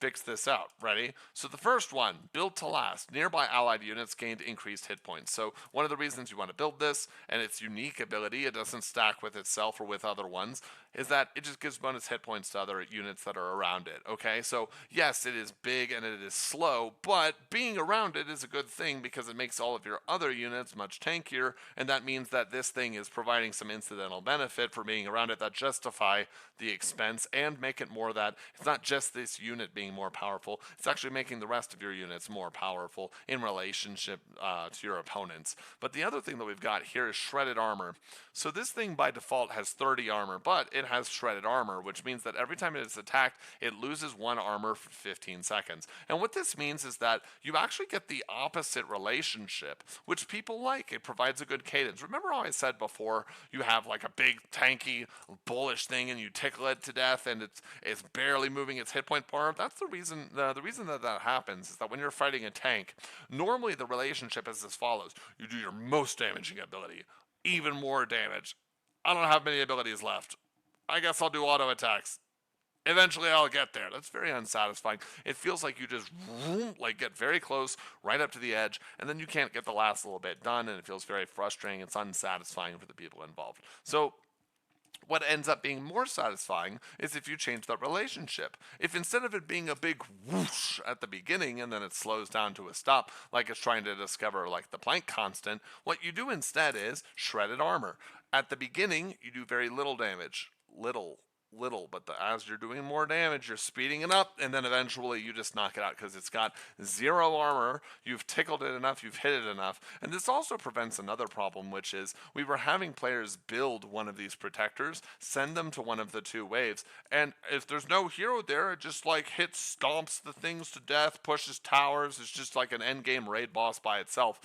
fix this out. Ready? So the first one, build to last. Nearby allied units gained increased hit points. So one of the reasons you want to build this, and its unique ability, it doesn't stack with itself or with other ones, is that it just gives bonus hit points to other units that are around it. Okay, so yes, it is big and it is slow, but being around it is a good thing because it makes all of your other units much tankier, and that means that this thing is providing some incidental benefit for being around it that justify the expense and make it more that it's not just this unit being more powerful, it's actually making the rest of your units more powerful in relationship to your opponents. But the other thing that we've got here is shredded armor. So this thing by default has 30 armor, but it has shredded armor, which means that every time it is attacked, it loses 1 armor for 15 seconds. And what this means is that you actually get the opposite relationship, which people like. It provides a good cadence. Remember how I said before, you have like a big tanky bullish thing and you tickle it to death and it's barely moving its hit point bar? That's the reason that happens is that when you're fighting a tank, normally the relationship is as follows. You do your most damaging ability, even more damage. I don't have many abilities left. I guess I'll do auto attacks. Eventually I'll get there. That's very unsatisfying. It feels like you just like get very close, right up to the edge, and then you can't get the last little bit done, and it feels very frustrating. It's unsatisfying for the people involved. So what ends up being more satisfying is if you change the relationship. If instead of it being a big whoosh at the beginning and then it slows down to a stop, like it's trying to discover like the Planck constant, what you do instead is shredded armor. At the beginning, you do very little damage. Little, but as you're doing more damage, you're speeding it up, and then eventually you just knock it out because it's got 0 armor. You've tickled it enough, you've hit it enough. And this also prevents another problem, which is we were having players build one of these protectors, send them to one of the 2 waves, and if there's no hero there, it just like hits, stomps the things to death, pushes towers. It's just like an endgame raid boss by itself.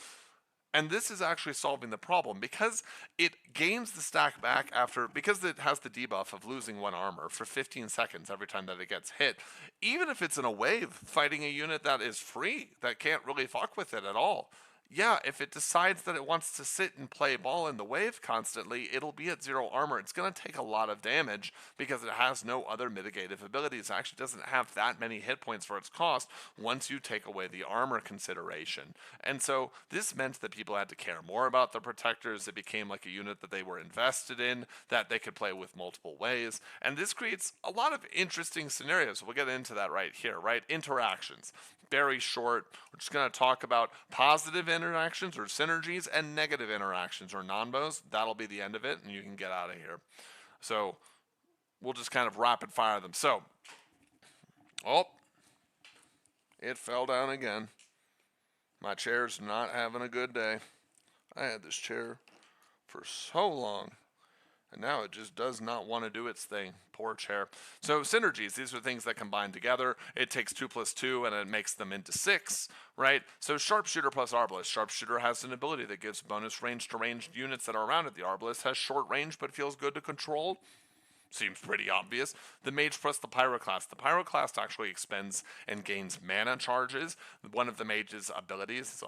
And this is actually solving the problem because it gains the stack back because it has the debuff of losing 1 armor for 15 seconds every time that it gets hit. Even if it's in a wave fighting a unit that is free, that can't really fuck with it at all. Yeah, if it decides that it wants to sit and play ball in the wave constantly, it'll be at 0 armor. It's going to take a lot of damage because it has no other mitigative abilities. It actually doesn't have that many hit points for its cost once you take away the armor consideration. And so this meant that people had to care more about the protectors. It became like a unit that they were invested in, that they could play with multiple ways. And this creates a lot of interesting scenarios. We'll get into that right here, right? Interactions. Very short. We're just going to talk about positive interactions or synergies and negative interactions or nonbos. That'll be the end of it, and you can get out of here. So we'll just kind of rapid fire them. So, it fell down again. My chair's not having a good day. I had this chair for so long, and now it just does not want to do its thing. Poor chair. So synergies, these are things that combine together. It takes 2 + 2 and it makes them into 6, right? So Sharpshooter plus Arbalest. Sharpshooter has an ability that gives bonus range to ranged units that are around it. The Arbalest has short range but feels good to control. Seems pretty obvious. The Mage plus the Pyroclast. The Pyroclast actually expends and gains mana charges. One of the Mage's abilities,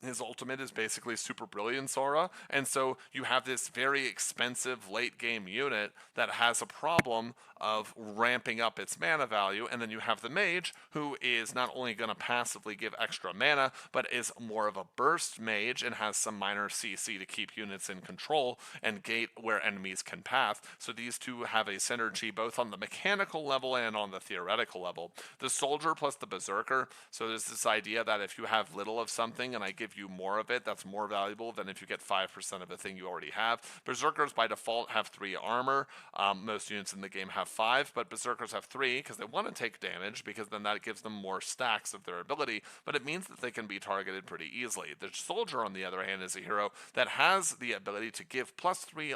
his ultimate is basically Super Brilliance Aura, and so you have this very expensive late game unit that has a problem of ramping up its mana value, and then you have the Mage, who is not only going to passively give extra mana, but is more of a burst mage and has some minor CC to keep units in control and gate where enemies can pass. So these two have a synergy both on the mechanical level and on the theoretical level. The Soldier plus the Berserker, so there's this idea that if you have little of something and I give you more of it, that's more valuable than if you get 5% of a thing you already have. Berserkers by default have 3 armor. Most units in the game have 5, but Berserkers have 3 because they want to take damage, because then that gives them more stacks of their ability, but it means that they can be targeted pretty easily. The Soldier, on the other hand, is a hero that has the ability to give +3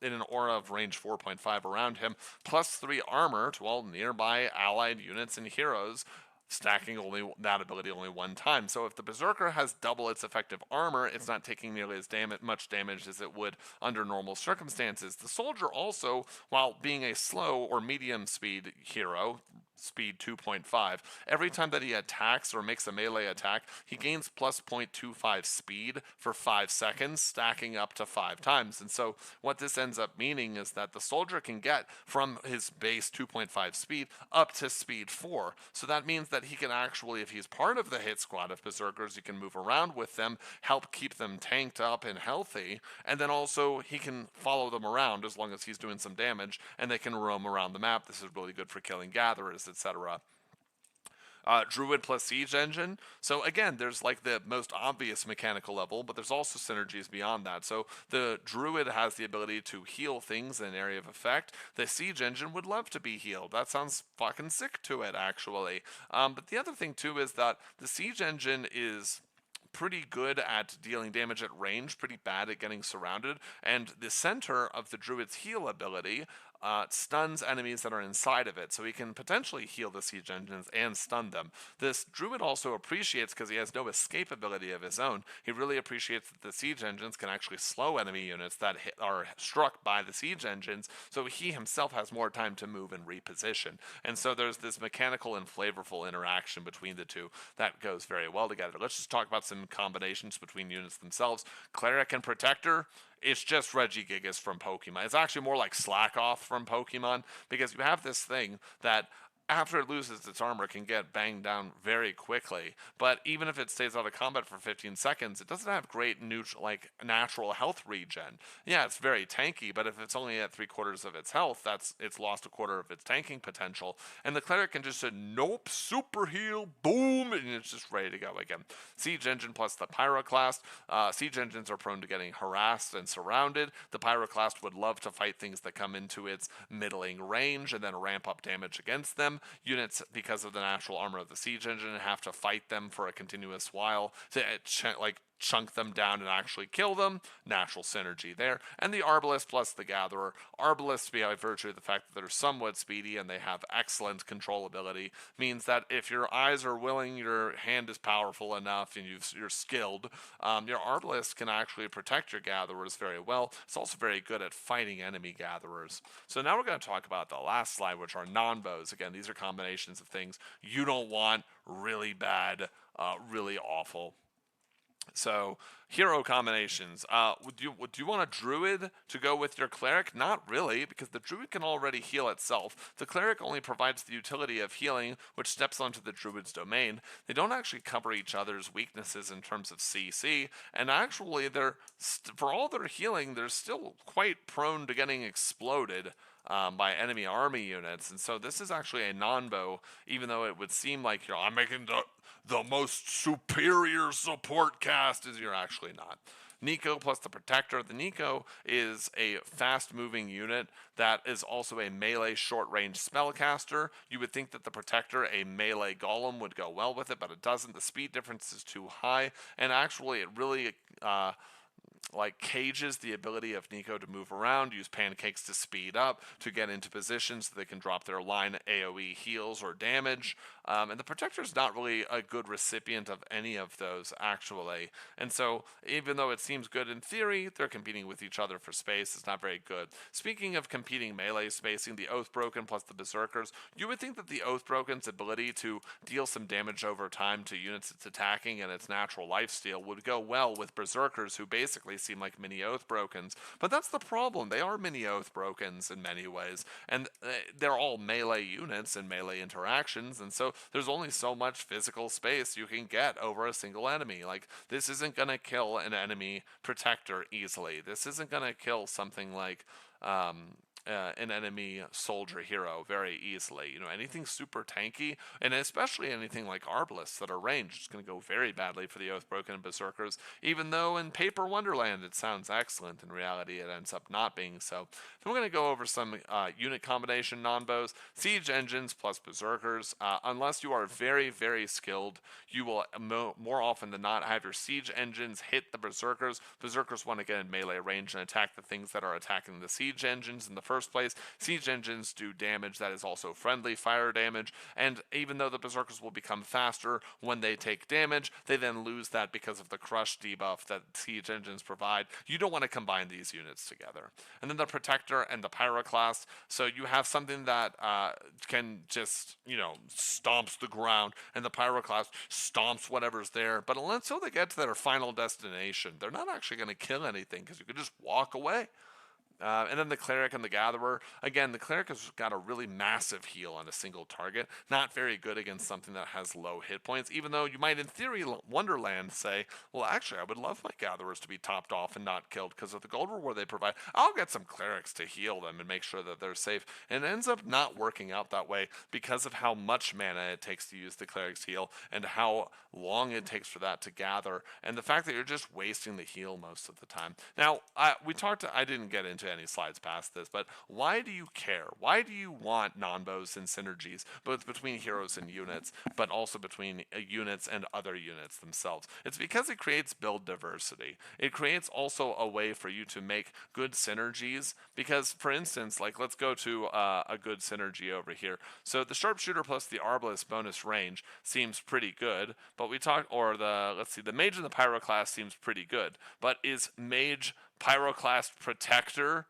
in an aura of range 4.5 around him, +3 armor to all nearby allied units and heroes, stacking that ability only 1 time. So if the Berserker has double its effective armor, it's not taking nearly as much damage as it would under normal circumstances. The Soldier also, while being a slow or medium speed hero, speed 2.5, every time that he attacks or makes a melee attack, he gains plus 0.25 speed for 5 seconds, stacking up to 5 times. And so what this ends up meaning is that the Soldier can get from his base 2.5 speed up to speed 4. So that means that he can actually, if he's part of the hit squad of Berserkers, he can move around with them, help keep them tanked up and healthy, and then also he can follow them around as long as he's doing some damage, and they can roam around the map. This is really good for killing gatherers, etc. Druid plus Siege Engine. So again, there's like the most obvious mechanical level, but there's also synergies beyond that. So the Druid has the ability to heal things in an area of effect. The Siege Engine would love to be healed. That sounds fucking sick to it, actually. But the other thing too is that the Siege Engine is pretty good at dealing damage at range, pretty bad at getting surrounded, and the center of the Druid's heal ability stuns enemies that are inside of it, so he can potentially heal the siege engines and stun them. This druid also appreciates, because he has no escape ability of his own, he really appreciates that the siege engines can actually slow enemy units that are struck by the siege engines, so he himself has more time to move and reposition. And so there's this mechanical and flavorful interaction between the two that goes very well together. Let's just talk about some combinations between units themselves. Cleric and Protector, it's just Regigigas from Pokemon. It's actually more like Slack Off from Pokemon, because you have this thing that after it loses its armor can get banged down very quickly, but even if it stays out of combat for 15 seconds, it doesn't have great natural health regen. Yeah, it's very tanky, but if it's only at 3/4 of its health, it's lost 1/4 of its tanking potential. And the Cleric can just say, nope, super heal, boom, and it's just ready to go again. Siege Engine plus the Pyroclast. Siege Engines are prone to getting harassed and surrounded. The Pyroclast would love to fight things that come into its middling range and then ramp up damage against them. Units, because of the natural armor of the siege engine, have to fight them for a continuous while to chunk them down and actually kill them. Natural synergy there. And the Arbalest plus the Gatherer. Arbalest, by virtue of the fact that they're somewhat speedy and they have excellent controllability, means that if your eyes are willing, your hand is powerful enough, and you're skilled, your Arbalest can actually protect your Gatherers very well. It's also very good at fighting enemy Gatherers. So now we're going to talk about the last slide, which are Nonbos. Again, these are combinations of things you don't want, really bad, really awful. So, hero combinations. Do you want a druid to go with your cleric? Not really, because the druid can already heal itself. The cleric only provides the utility of healing, which steps onto the druid's domain. They don't actually cover each other's weaknesses in terms of CC, and actually, for all their healing, they're still quite prone to getting exploded by enemy army units. And so this is actually a non-bow, even though it would seem like I'm making the most superior support cast, as you're actually not. Nico plus the Protector. The Nico is a fast-moving unit that is also a melee short-range spellcaster. You would think that the Protector, a melee golem, would go well with it, but it doesn't. The speed difference is too high, and actually it really cages the ability of Nico to move around, use pancakes to speed up, to get into positions so they can drop their line AoE heals or damage. And the Protector's not really a good recipient of any of those, actually. And so, even though it seems good in theory, they're competing with each other for space. It's not very good. Speaking of competing melee spacing, the Oathbroken plus the Berserkers, you would think that the Oathbroken's ability to deal some damage over time to units it's attacking and its natural lifesteal would go well with Berserkers, who basically seem like mini Oathbrokens. But that's the problem. They are mini Oathbrokens in many ways, and they're all melee units and melee interactions, and so there's only so much physical space you can get over a single enemy. Like, this isn't going to kill an enemy Protector easily. This isn't going to kill something like an enemy soldier hero very easily. Anything super tanky, and especially anything like Arbalists that are ranged, is going to go very badly for the Oathbroken and Berserkers, even though in Paper Wonderland it sounds excellent. In reality, it ends up not being so. Then we're going to go over some unit combination non-bows. Siege Engines plus Berserkers. Unless you are very, very skilled, you will more often than not have your Siege Engines hit the Berserkers. Berserkers want to get in melee range and attack the things that are attacking the Siege Engines in the first place. Siege Engines do damage that is also friendly fire damage, and even though the Berserkers will become faster when they take damage, they then lose that because of the crush debuff that Siege Engines provide. You don't want to combine these units together. And then the Protector and the Pyroclast. So you have something that can just, stomps the ground, and the Pyroclast stomps whatever's there. But until they get to their final destination, they're not actually going to kill anything, because you could just walk away. And then the Cleric and the Gatherer. Again, the Cleric has got a really massive heal on a single target. Not very good against something that has low hit points, even though you might, in theory, Wonderland say, well, actually, I would love my Gatherers to be topped off and not killed, because of the gold reward they provide. I'll get some Clerics to heal them and make sure that they're safe. And it ends up not working out that way because of how much mana it takes to use the Cleric's heal and how long it takes for that to gather, and the fact that you're just wasting the heal most of the time. Now, I didn't get into into any slides past this, but why do you care? Why do you want Nonbos and Synergies, both between heroes and units, but also between units and other units themselves? It's because it creates build diversity. It creates also a way for you to make good synergies, because, for instance, like, let's go to a good synergy over here. So the Sharpshooter plus the Arbalest bonus range seems pretty good, but we talked, or let's see, the Mage and the Pyroclast seems pretty good, but is Mage Pyroclast Protector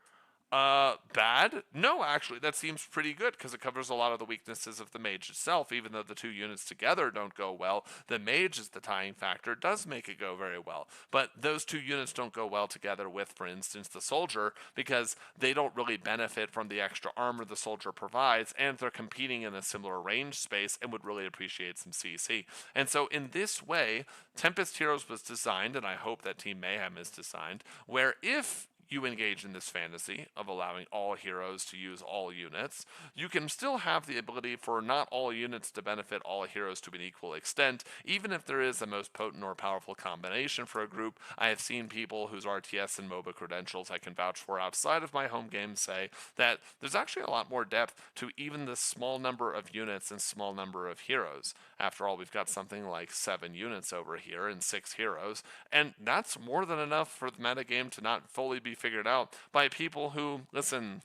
bad? No, actually, that seems pretty good because it covers a lot of the weaknesses of the mage itself. Even though the two units together don't go well, the mage is the tying factor, does make it go very well. But those two units don't go well together with, for instance, the soldier, because they don't really benefit from the extra armor the soldier provides, and they're competing in a similar range space and would really appreciate some CC. And so in this way, Tempest Heroes was designed, and I hope that Team Mayhem is designed, where if you engage in this fantasy of allowing all heroes to use all units, you can still have the ability for not all units to benefit all heroes to an equal extent, even if there is a most potent or powerful combination for a group. I have seen people whose RTS and MOBA credentials I can vouch for outside of my home game say that there's actually a lot more depth to even the small number of units and small number of heroes. After all, we've got something like 7 units over here and 6 heroes, and that's more than enough for the metagame to not fully be figured out by people who, listen,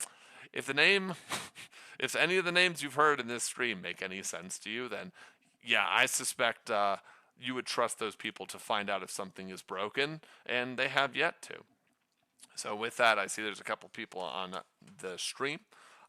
if if any of the names you've heard in this stream make any sense to you, then yeah, I suspect you would trust those people to find out if something is broken, and they have yet to. So with that, I see there's a couple people on the stream.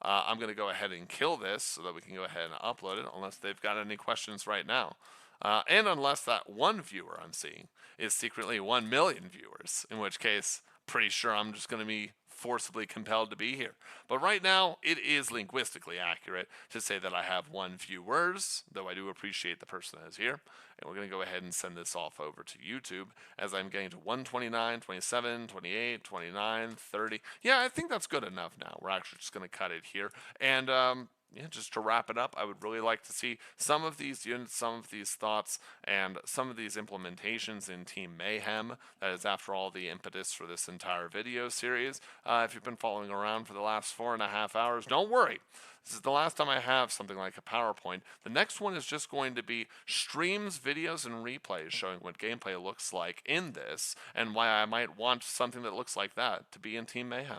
I'm going to go ahead and kill this so that we can go ahead and upload it, unless they've got any questions right now. And unless that one viewer I'm seeing is secretly 1 million viewers, in which case, pretty sure I'm just going to be forcibly compelled to be here. But right now, it is linguistically accurate to say that I have 1 viewers, though I do appreciate the person that is here. And we're going to go ahead and send this off over to YouTube as I'm getting to 129, 27, 28, 29, 30. Yeah, I think that's good enough now. We're actually just going to cut it here. And yeah, just to wrap it up, I would really like to see some of these units, some of these thoughts, and some of these implementations in Team Mayhem. That is, after all, the impetus for this entire video series. If you've been following around for the last 4.5 hours, don't worry. This is the last time I have something like a PowerPoint. The next one is just going to be streams, videos, and replays showing what gameplay looks like in this, and why I might want something that looks like that to be in Team Mayhem.